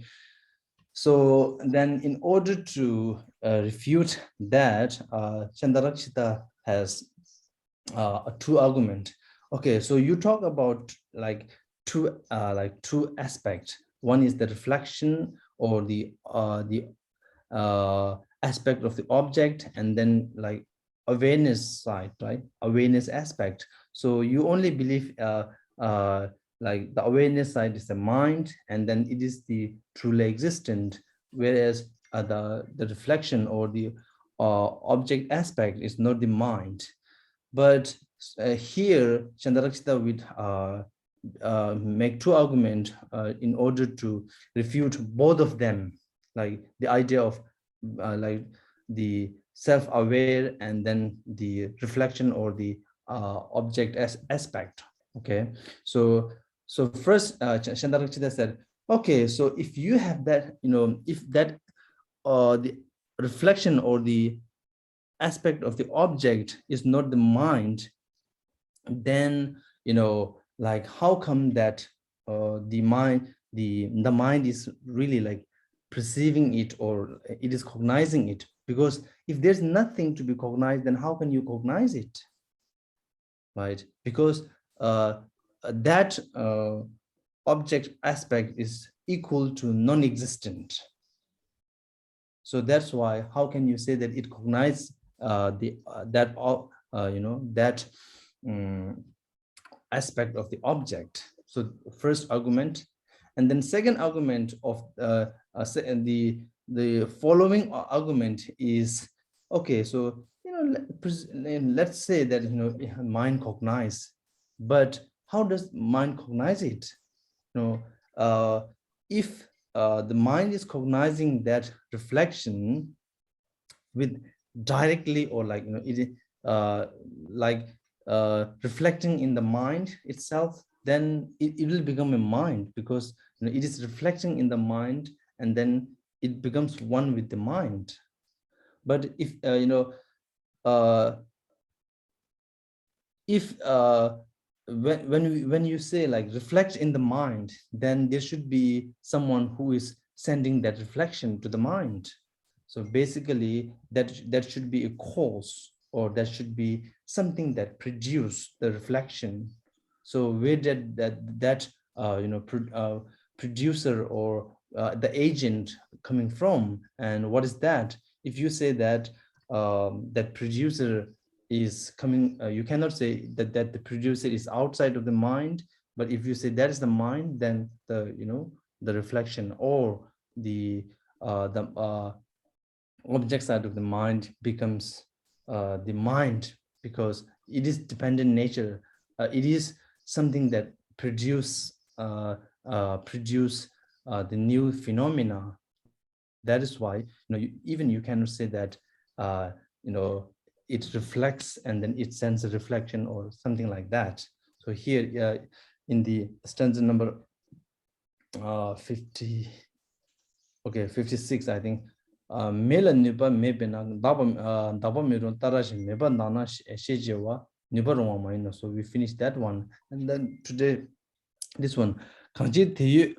so then in order to refute that, Chandarakshita has a true argument. Okay, so you talk about like two aspects. One is the reflection, or the aspect of the object, and then like awareness side, right? Awareness aspect. So you only believe like the awareness side is the mind, and then it is the truly existent, whereas the reflection or the object aspect is not the mind. But here Chandarakshita would make two arguments in order to refute both of them, like the idea of like the self-aware and then the reflection or the object aspect. Okay, so first Chandarakshita said, okay, so if you have that, if that the reflection or the aspect of the object is not the mind, then like how come that the mind is really like perceiving it, or it is cognizing it. Because if there's nothing to be cognized, then how can you cognize it, right? Because that object aspect is equal to non-existent. So that's why how can you say that it cognizes that aspect of the object? So first argument, and then second argument of the following argument is, okay, so let's say that mind cognize, but how does mind cognize it? If the mind is cognizing that reflection with directly, or like reflecting in the mind itself, then it will become a mind, because it is reflecting in the mind, and then it becomes one with the mind. But if when you say like reflect in the mind, then there should be someone who is sending that reflection to the mind. So basically that should be a cause, or that should be something that produce the reflection. So where did that producer, or the agent coming from, and what is that? If you say that that producer is coming, you cannot say that the producer is outside of the mind. But if you say that is the mind, then the reflection, or the object side of the mind becomes the mind, because it is dependent nature. It is something that produce the new phenomena. That is why even you cannot say that it reflects and then it sends a reflection or something like that. So here in the stanza number 56, I think. Mela nipa mebena daba miron tarashi meba nana shejewa nipa rongwa maina. So we finished that one, and then today this one kanchi teyu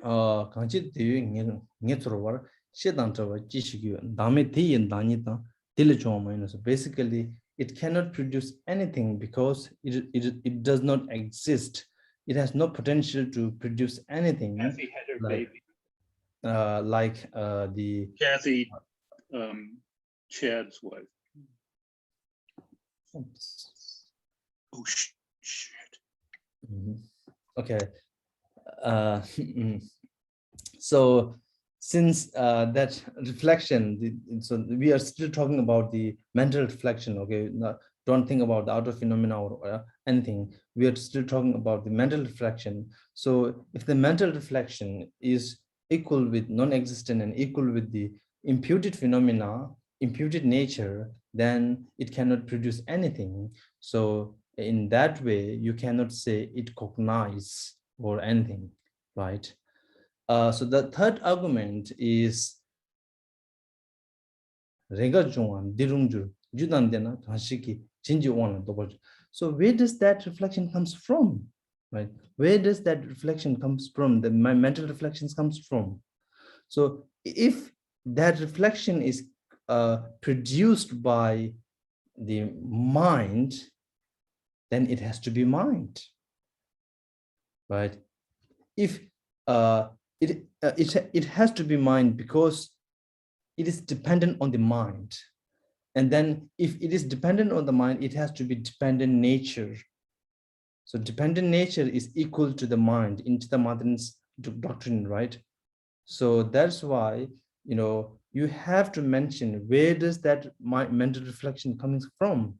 ngetrowar shedan trawa jishigyo dame teyin dani ta dile chongwa maina. So basically it cannot produce anything because it does not exist. It has no potential to produce anything. Kathy had her like, baby. The Kathy, Chad's wife. oops. Oh, shit. Okay. So since that reflection, so we are still talking about the mental reflection. Okay, don't think about the outer phenomena or anything. We are still talking about the mental reflection. So if the mental reflection is equal with non-existent and equal with the imputed phenomena, imputed nature, then it cannot produce anything. So in that way, you cannot say it cognize or anything, right? So the third argument is so where does that reflection comes from, right? Where does that reflection comes from? My mental reflections comes from. So if that reflection is produced by the mind, then it has to be mind, right? If it has to be mind because it is dependent on the mind. And then if it is dependent on the mind, it has to be dependent nature. So dependent nature is equal to the mind in Chittamanthan's doctrine, right? So that's why, you have to mention where does that mental reflection coming from?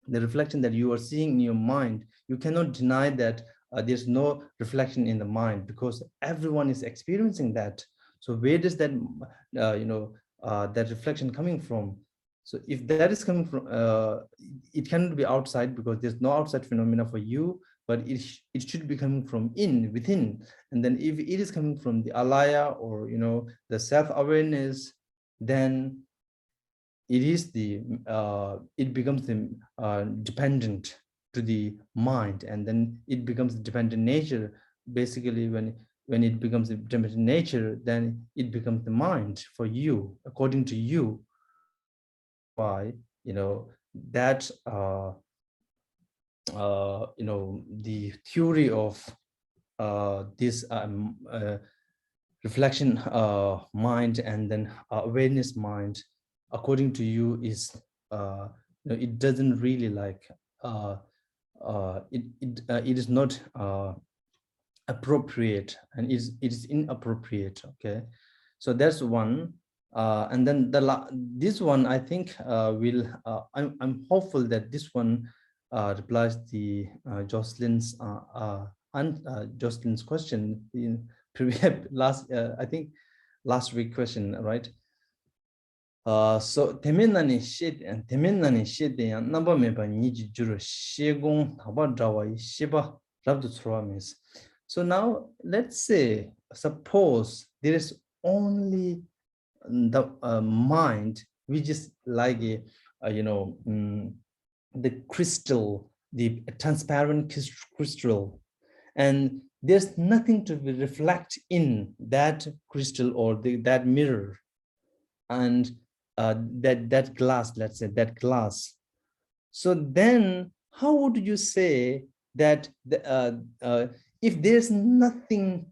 The reflection that you are seeing in your mind, you cannot deny that there's no reflection in the mind because everyone is experiencing that. So where does that that reflection coming from? So if that is coming from, it cannot be outside because there's no outside phenomena for you, but it should be coming from within. And then if it is coming from the alaya or the self-awareness, then it becomes the dependent to the mind, and then it becomes dependent nature basically when it becomes a determinate nature, then it becomes the mind for you, according to you. Why, that the theory of this reflection mind and then awareness mind, according to you, is it doesn't really like it is not appropriate, and it is inappropriate. Okay, so that's one. And then this one, I think will I'm hopeful that this one replies the Jocelyn's Jocelyn's question in previous last I think last week question, right? So temenani shit yan number me ba ni ji juro shegon taba drawai shiba rabdu means. So now let's say, suppose there is only the mind, which is like a the crystal, the transparent crystal, and there's nothing to reflect in that crystal or that mirror, and that glass, let's say that glass. So then how would you say that if there's nothing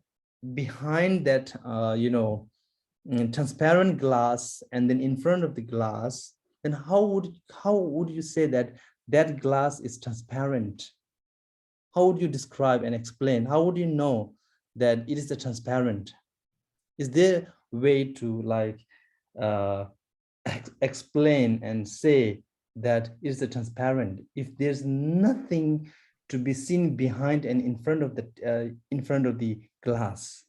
behind that transparent glass, and then in front of the glass, then how would you say that that glass is transparent? How would you describe and explain? How would you know that it is the transparent? Is there a way to like explain and say that it is the transparent if there's nothing to be seen behind and in front of the glass?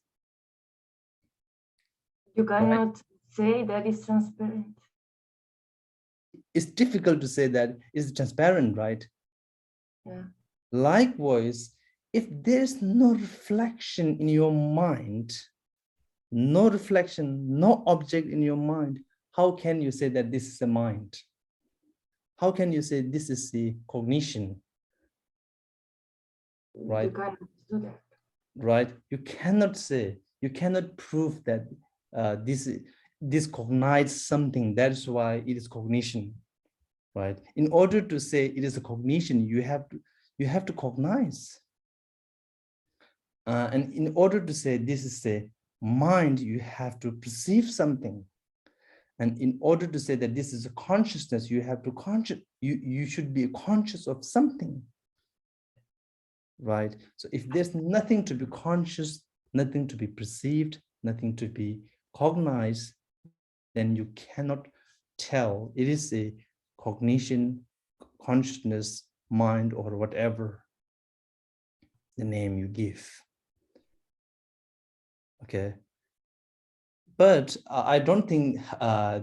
You cannot say that it's transparent. It's difficult to say that it's transparent, right? Yeah. Likewise, if there's no reflection in your mind, no reflection, no object in your mind, how can you say that this is a mind? How can you say this is the cognition? Right? You cannot do that. Right? You cannot say, you cannot prove that this cognites something. That's why it is cognition. Right? In order to say it is a cognition, you have to cognize. And in order to say this is a mind, you have to perceive something. And in order to say that this is a consciousness, you have to you should be conscious of something. Right? So if there's nothing to be conscious, nothing to be perceived, nothing to be cognized, then you cannot tell it is a cognition, consciousness, mind, or whatever the name you give. Okay. But I don't think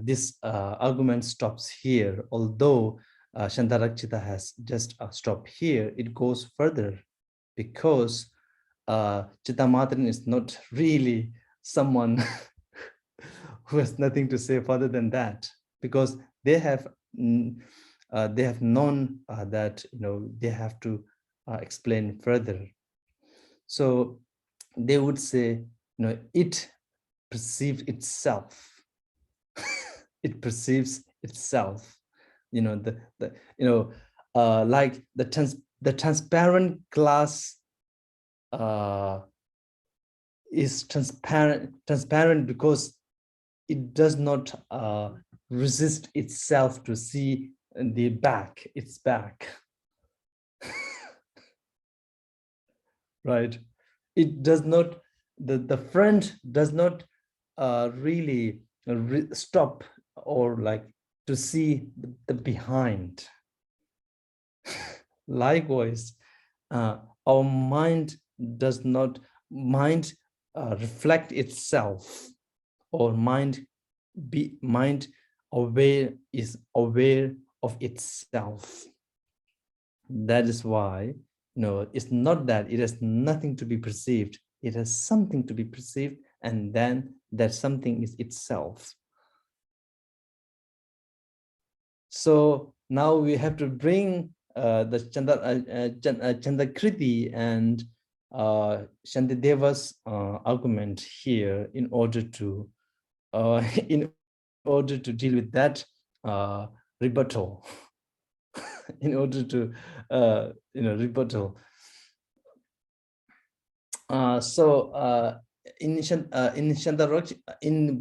this argument stops here, although Shantarakshita has just stopped here. It goes further because Chittamatrin is not really someone who has nothing to say further than that, because they have known that they have to explain further. So they would say, it perceives itself. It perceives itself. Like the transparent glass is transparent because it does not resist itself to see its back. Right? It does not, the front does not really stop or like to see the behind. Likewise, our mind does not reflect itself, or mind aware is aware of itself. That is why it's not that it has nothing to be perceived. It has something to be perceived, and then that something is itself. So now we have to bring the Chandakriti and Shantideva's argument here in order to deal with that rebuttal, in order to rebuttal. In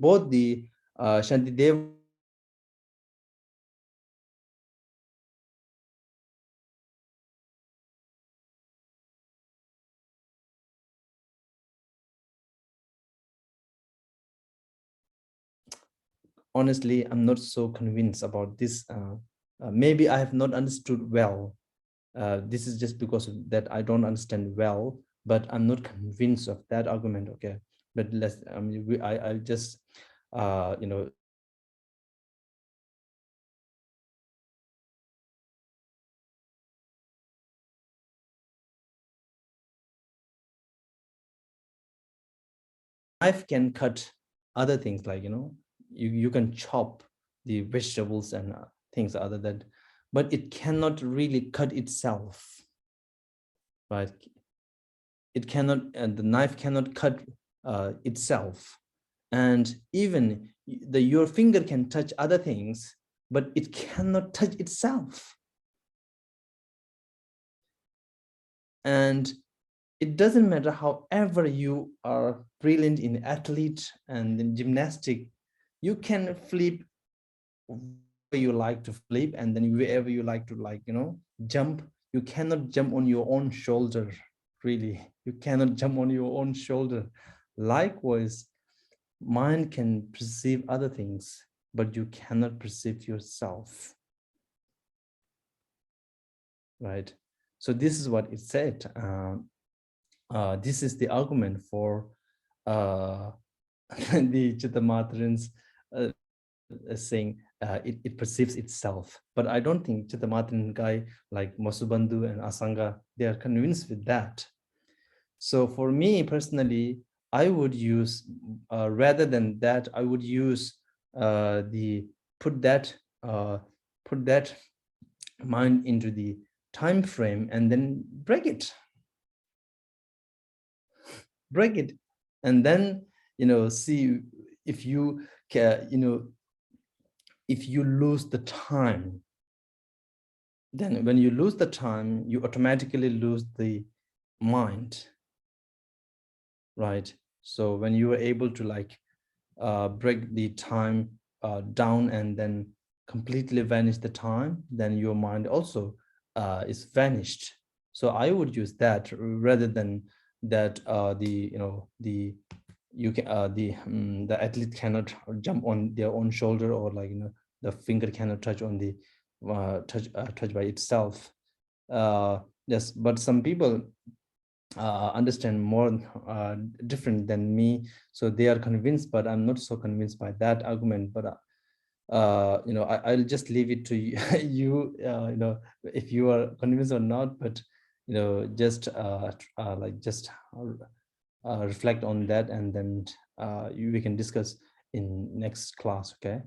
both the Shantideva honestly, I'm not so convinced about this. Maybe I have not understood well. This is just because of that I don't understand well, but I'm not convinced of that argument. Okay, but let's. I'll just, knife can cut other things, like you can chop the vegetables and things other than, but it cannot really cut itself, right? It cannot, and the knife cannot cut itself. And even your finger can touch other things, but it cannot touch itself. And it doesn't matter however you are brilliant in athlete and in gymnastic, you can flip where you like to flip, and then wherever you like to jump, you cannot jump on your own shoulder. Really, you cannot jump on your own shoulder. Likewise, mind can perceive other things, but you cannot perceive yourself, right? So this is what it said. This is the argument for the Chittamatrins saying it perceives itself. But I don't think Chittamatrin guy like Masubandhu and Asanga, they are convinced with that. So for me personally, I would use, rather than that, I would use put that mind into the time frame and then break it, and then see if you can, if you lose the time, then when you lose the time, you automatically lose the mind, right? So when you are able to break the time down and then completely vanish the time, then your mind also is vanished. So I would use that rather than that the athlete cannot jump on their own shoulder, or the finger cannot touch on the touch by itself. Yes, but some people understand more different than me, so they are convinced, but I'm not so convinced by that argument. But I'll just leave it to you, if you are convinced or not. But just reflect on that, and then we can discuss in next class. Okay.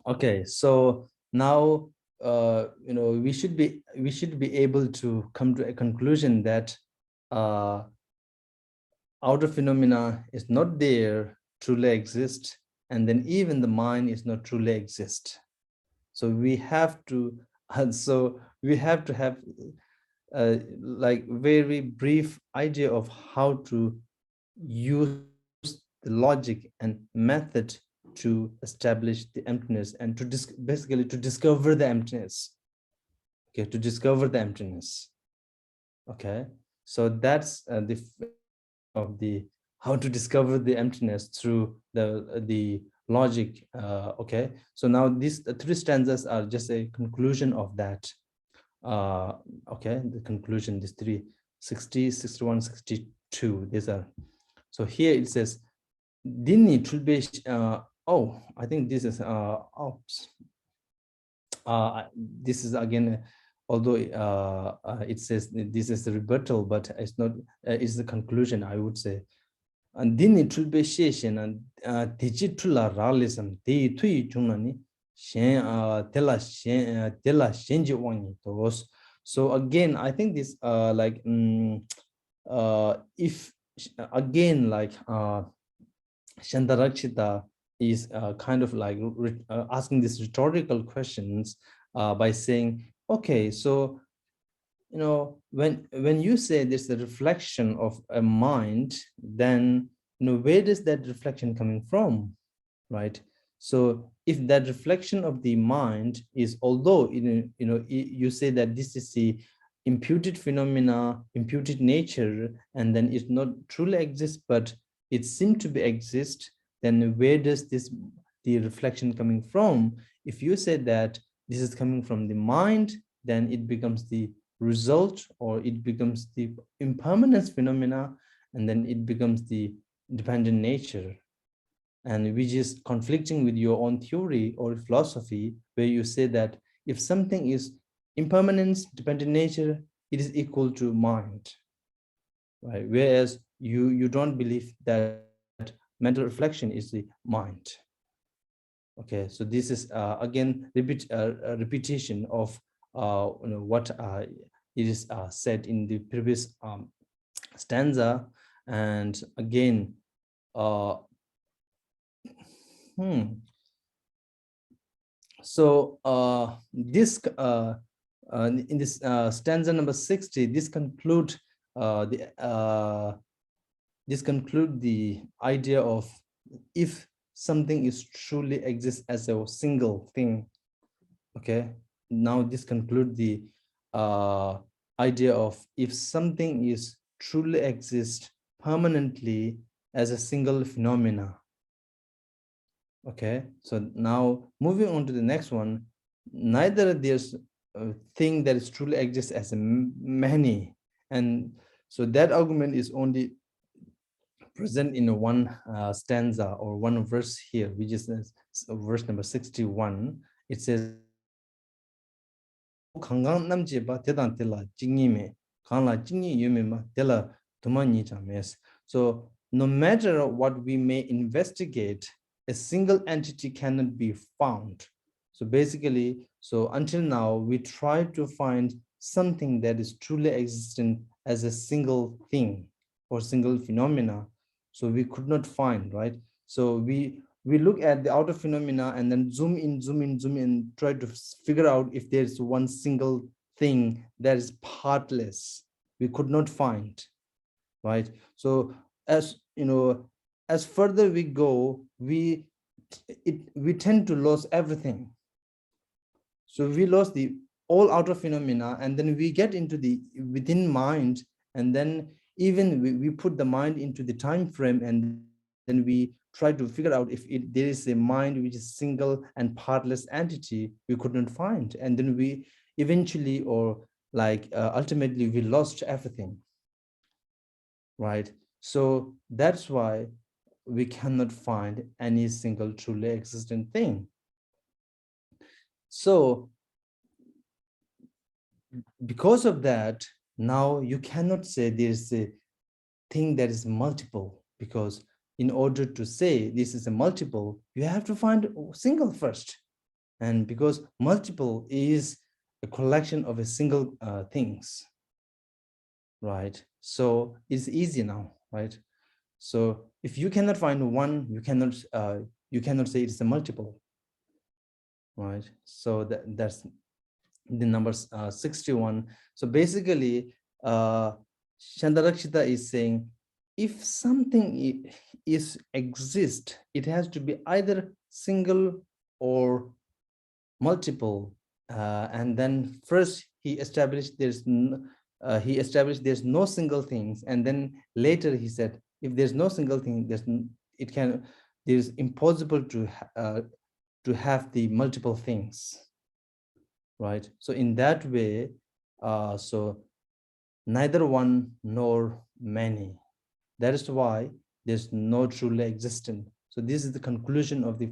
Okay, so now we should be able to come to a conclusion that outer phenomena is not there, truly exist, and then even the mind is not truly exist. So we have to have very brief idea of how to use the logic and method to establish the emptiness, and to basically to discover the emptiness. Okay, to discover the emptiness. Okay, so that's the how to discover the emptiness through the logic. Okay, so now these 3 stanzas are just a conclusion of that. Okay, the conclusion, these 3, 60, 61, 62, these are. So here it says, Dini tulbe, I think this is this is again, although it says this is the rebuttal, but it's not, it's the conclusion, I would say. And Dini tulbe sheshen and digitula realism, tui chunani, shen tela shenji wangi tos, So again, I think this if again like Shantarakshita is kind of like asking these rhetorical questions by saying, okay, so when you say there's a reflection of a mind, then where does that reflection coming from, right? So if that reflection of the mind is, although you say that this is the imputed phenomena, imputed nature, and then it not truly exists, but it seems to be exist, then where does the reflection coming from? If you say that this is coming from the mind, then it becomes the result, or it becomes the impermanence phenomena, and then it becomes the dependent nature, and which is conflicting with your own theory or philosophy, where you say that if something is impermanence, dependent nature, it is equal to mind, right? Whereas you don't believe that mental reflection is the mind. Okay, so this is again a repetition of what it is said in the previous stanza. And again, so this in this stanza number 60, this conclude the idea of if something is truly exists as a single thing. Okay, now this conclude the idea of if something is truly exists permanently as a single phenomena. Okay, so now moving on to the next one, neither there's a thing that is truly exists as a many, and so that argument is only present in one stanza or one verse here, which is verse number 61. It says, so no matter what we may investigate, a single entity cannot be found. So basically, so until now, we try to find something that is truly existent as a single thing or single phenomena. So we could not find, right? So we look at the outer phenomena and then zoom in, try to figure out if there's one single thing that is partless. We could not find, right? So as as further we go, we tend to lose everything. So we lost the all outer phenomena, and then we get into the within mind, and then even we put the mind into the time frame, and then we try to figure out if there is a mind which is single and partless entity. We could not find, and then we eventually, or like ultimately, we lost everything, right? So that's why we cannot find any single truly existent thing. So because of that, now you cannot say there's a thing that is multiple, because in order to say this is a multiple, you have to find a single first. And because multiple is a collection of a single things, right? So it's easy now, right? So if you cannot find one, you cannot say it's a multiple, right? So that's the number 61. So basically, Shantarakshita is saying, if something is exist, it has to be either single or multiple. And then first he established there's no single things, and then later he said, if there's no single thing, there's impossible to have the multiple things, right? So in that way, so neither one nor many. That is why there's no truly existent. So this is the conclusion of the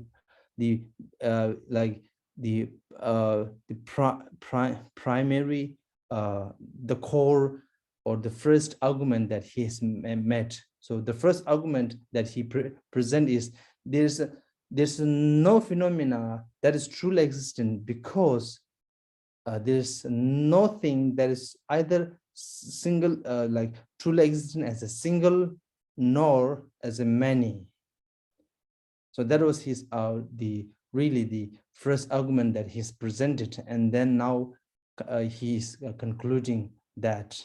primary, the core, or the first argument that he has met. So the first argument that he present is there's no phenomena that is truly existent, because there's nothing that is either single, like truly existing as a single, nor as a many. So that was his really the first argument that he's presented, and then now he's concluding that.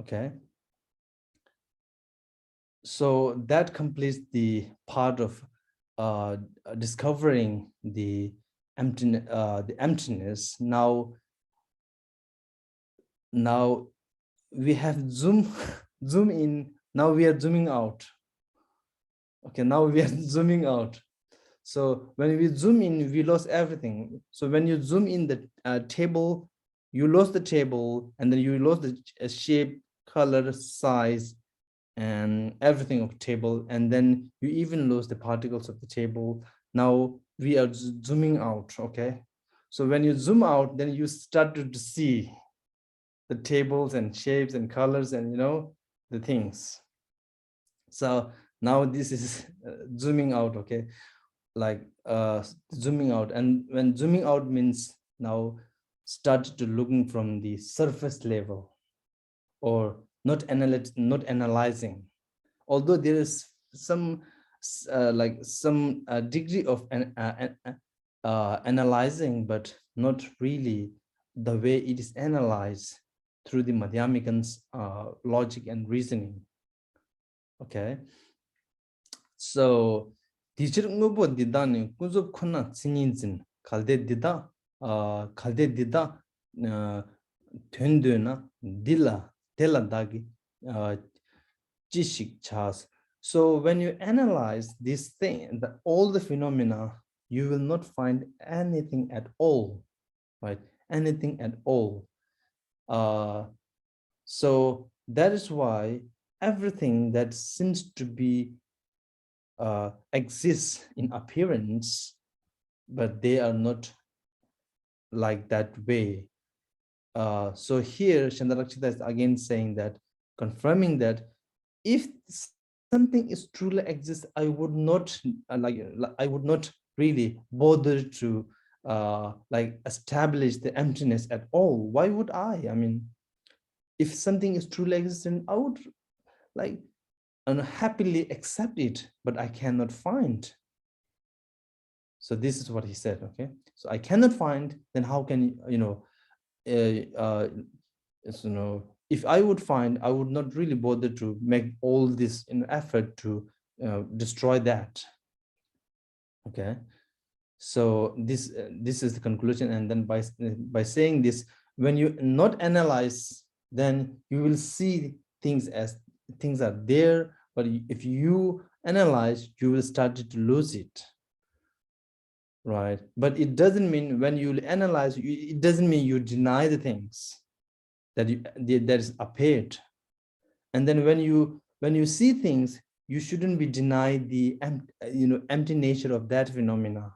Okay. So that completes the part of discovering the emptiness. Now we have zoom in. Now we are zooming out. Okay, now we are zooming out. So when we zoom in, we lost everything. So when you zoom in the table, you lost the table, and then you lost the shape, color, size, and everything of table, and then you even lose the particles of the table. Now we are zooming out. Okay, so when you zoom out, then you start to see the tables and shapes and colors and the things. So now this is zooming out. Okay, like zooming out, and when zooming out means now start to looking from the surface level, or not analyzing, although there is some degree of analyzing, but not really the way it is analyzed through the Madhyamikan's logic and reasoning. Okay, so teacher ngubo didani kuzob khona sininzin kalde dida thendena dila dagi jishik chas. So when you analyze this thing, all the phenomena, you will not find anything at all, right? Anything at all. So that is why everything that seems to be exists in appearance, but they are not like that way. So here Chandarakshita is again saying that, confirming that if something is truly exists, I would not really bother to establish the emptiness at all. Why would I mean, if something is truly existent, I would unhappily accept it, but I cannot find. So this is what he said. Okay, so I cannot find, then how can if I would find, I would not really bother to make all this effort to destroy that. Okay, so this is the conclusion. And then by saying this, when you not analyze, then you will see things as things are there, but if you analyze, you will start to lose it, right? But it doesn't mean when you analyze, it doesn't mean you deny the things that is appeared. And then when you see things, you shouldn't be denied the empty nature of that phenomena.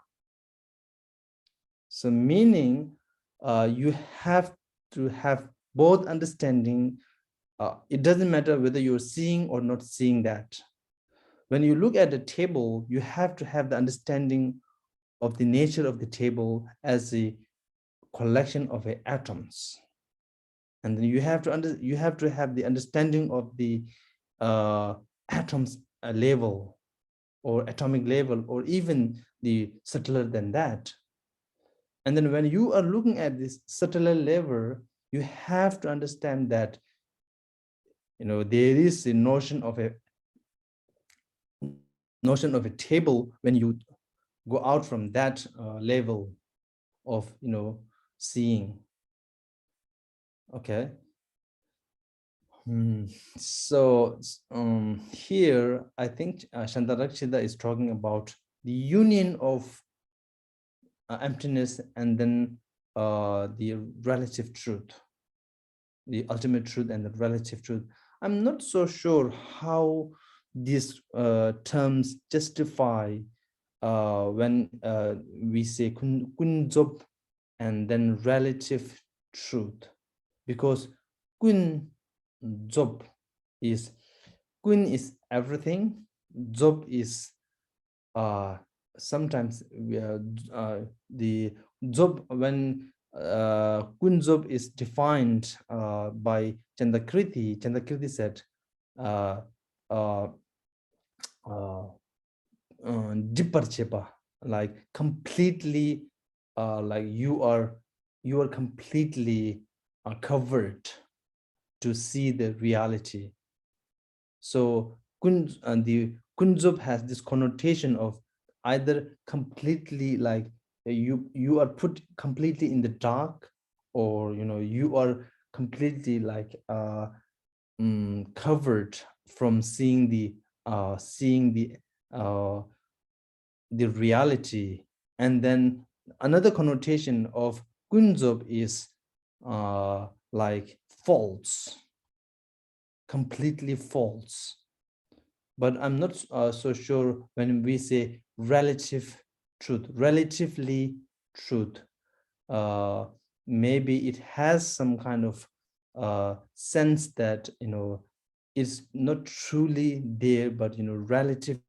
So meaning you have to have both understanding. It doesn't matter whether you're seeing or not seeing that. When you look at the table, you have to have the understanding of the nature of the table as a collection of atoms. And then you have to have the understanding of the atoms level, or atomic level, or even the subtler than that. And then when you are looking at this subtler level, you have to understand that there is a notion of a table when you go out from that level of seeing. Okay. So here I think Chandarakshita is talking about the union of emptiness and then the relative truth, the ultimate truth and the relative truth. I'm not so sure how these terms justify when we say kunjob and then relative truth, because kun job is, kun is everything, job is sometimes the job, when Kunjob is defined by Chandakriti. Chandakriti said, Jiparchepa, like completely, like you are completely covered to see the reality. So the Kunjob has this connotation of either completely like you are put completely in the dark, or you are completely like covered from seeing the uh, reality. And then another connotation of Kunjob is like false, completely false. But I'm not so sure when we say relative truth, relatively truth. Maybe it has some kind of sense that it's not truly there, but relatively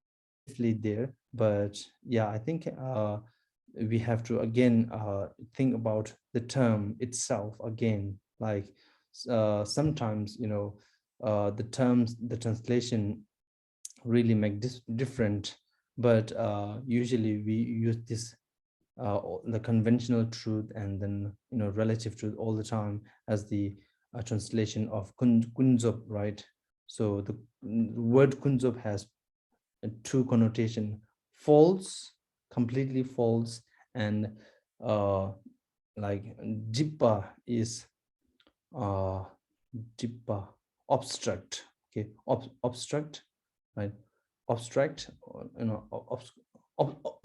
there. But yeah, I think we have to again think about the term itself again. Like sometimes the terms, the translation really make this different, but usually we use this the conventional truth and then relative truth all the time as the translation of kunjob, right? So the word kunjob has two connotation: false, completely false, and like jippa is uh jippa, abstract. Okay, abstract, right? Abstract,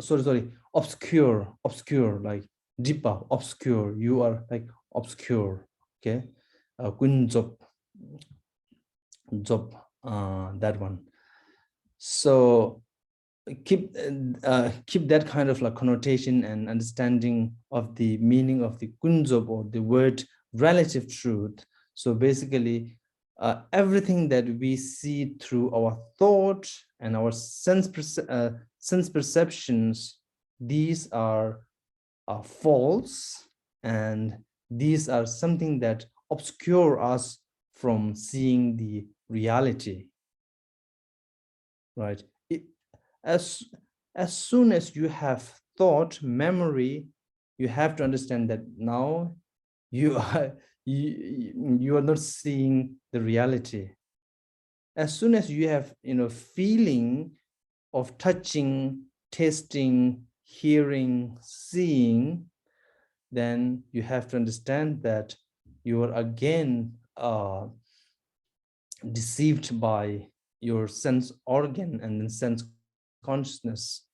sorry, obscure, like jippa, obscure. You are like obscure. Okay, kunjob, job, that one. So keep that kind of like connotation and understanding of the meaning of the kunjob, or the word relative truth. So basically everything that we see through our thought and our sense perceptions, these are false, and these are something that obscure us from seeing the reality, right? As soon as you have thought, memory, you have to understand that now you are you are not seeing the reality. As soon as you have feeling of touching, tasting, hearing, seeing, then you have to understand that you are again deceived by your sense organ and then sense consciousness,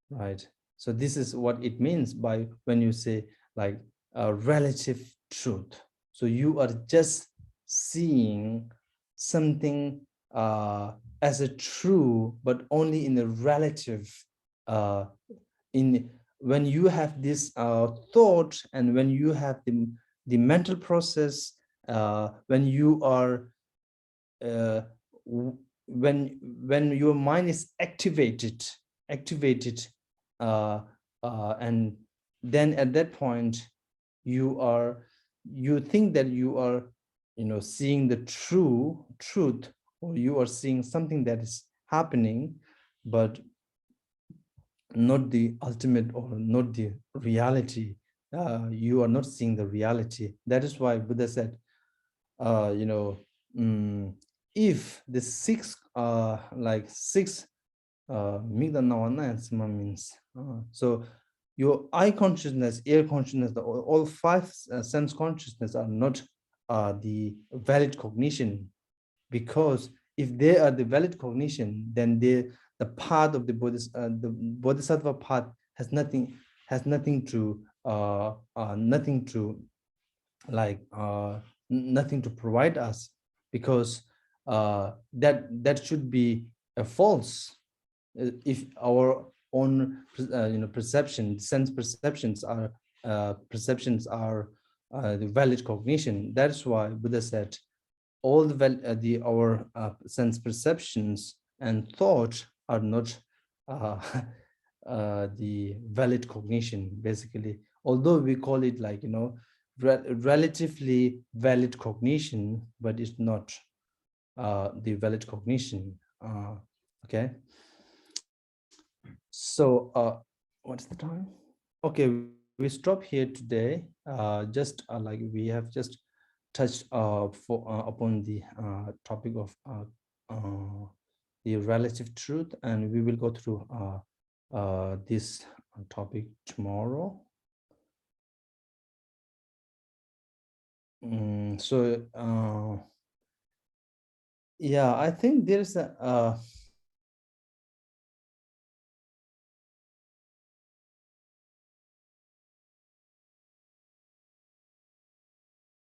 right? So this is what it means by when you say like relative truth. So you are just seeing something as a true, but only in a relative. In when you have this thought, and when you have the mental process, when you are when your mind is activated, and then at that point you think that you are seeing the truth, or you are seeing something that is happening, but not the ultimate, or not the reality. You are not seeing the reality. That is why Buddha said, if the six means so your eye consciousness, ear consciousness, all five sense consciousness are not the valid cognition. Because if they are the valid cognition, then the path of the bodhisattva path has nothing to nothing to provide us, because that should be a false. If our own perception, sense perceptions are the valid cognition. That's why Buddha said all our sense perceptions and thought are not the valid cognition, basically. Although we call it like relatively valid cognition, but it's not the valid cognition. Okay. So what's the time? Okay, we stop here today. Just like we have just touched upon the topic of the relative truth, and we will go through this topic tomorrow. So yeah, I think there's a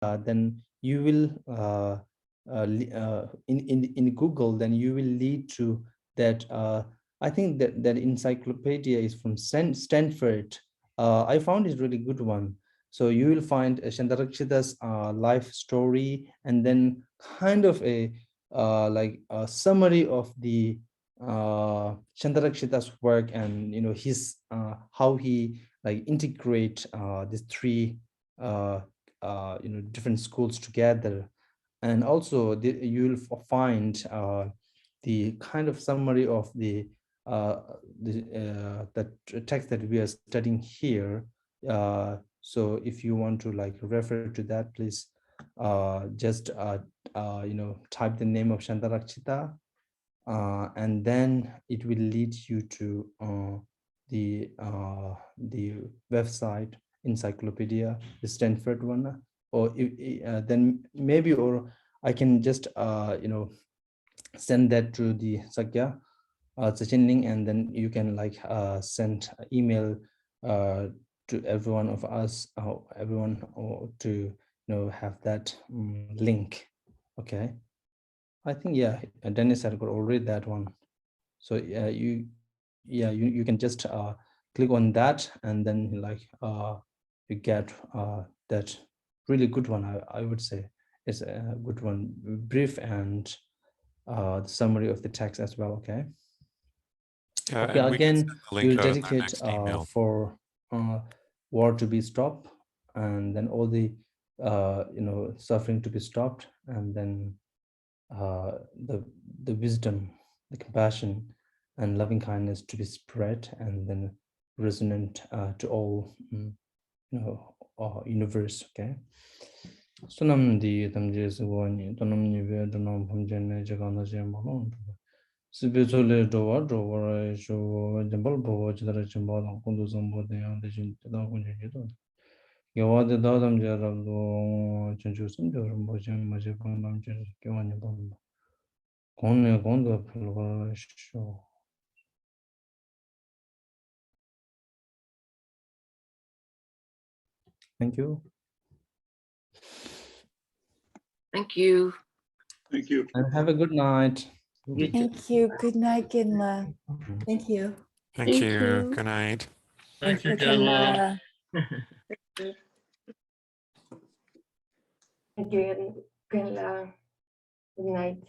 then you will in Google, then you will lead to that. I think that encyclopedia is from Stanford. I found it really good one. So you will find Chandarakshita's life story, and then kind of a like a summary of the Chandarakshita's work, and his how he like integrate these three different schools together. And also you'll find the kind of summary of the that text that we are studying here. So if you want to like refer to that, please just type the name of Shantarakshita, and then it will lead you to the website encyclopedia, the Stanford one, or then maybe, or I can just send that to the Sakya Sachin link, and then you can like send email to every one of us, everyone, or to have that link. Okay, I think yeah, Dennis had got already that one. So you can just click on that, and then like you get that really good one. I would say it's a good one, brief, and the summary of the text as well. Okay. Yeah, Okay, and we can again, send the link we'll out in the dedicate next email. for war to be stopped, and then all the suffering to be stopped, and then the wisdom, the compassion, and loving kindness to be spread, and then resonant to all universe. Okay. Sunam di tamje sugwani tonam nive donam phamjene jagana jembalon sibechole dowa dowa sho jambal bo chidara jambal kundu zambo de yang de jin da kunje jido yawa de da dam jaram do chenju sum jor mo jem ma je pam je kyawani bom konne kondo phulwa sho. Thank you. Thank you. Thank you. And have a good night. You too. Thank you. Good night, Genla. Thank you. Thank you. Good night. Thank you, Genla. Thank you, Genla. Good night.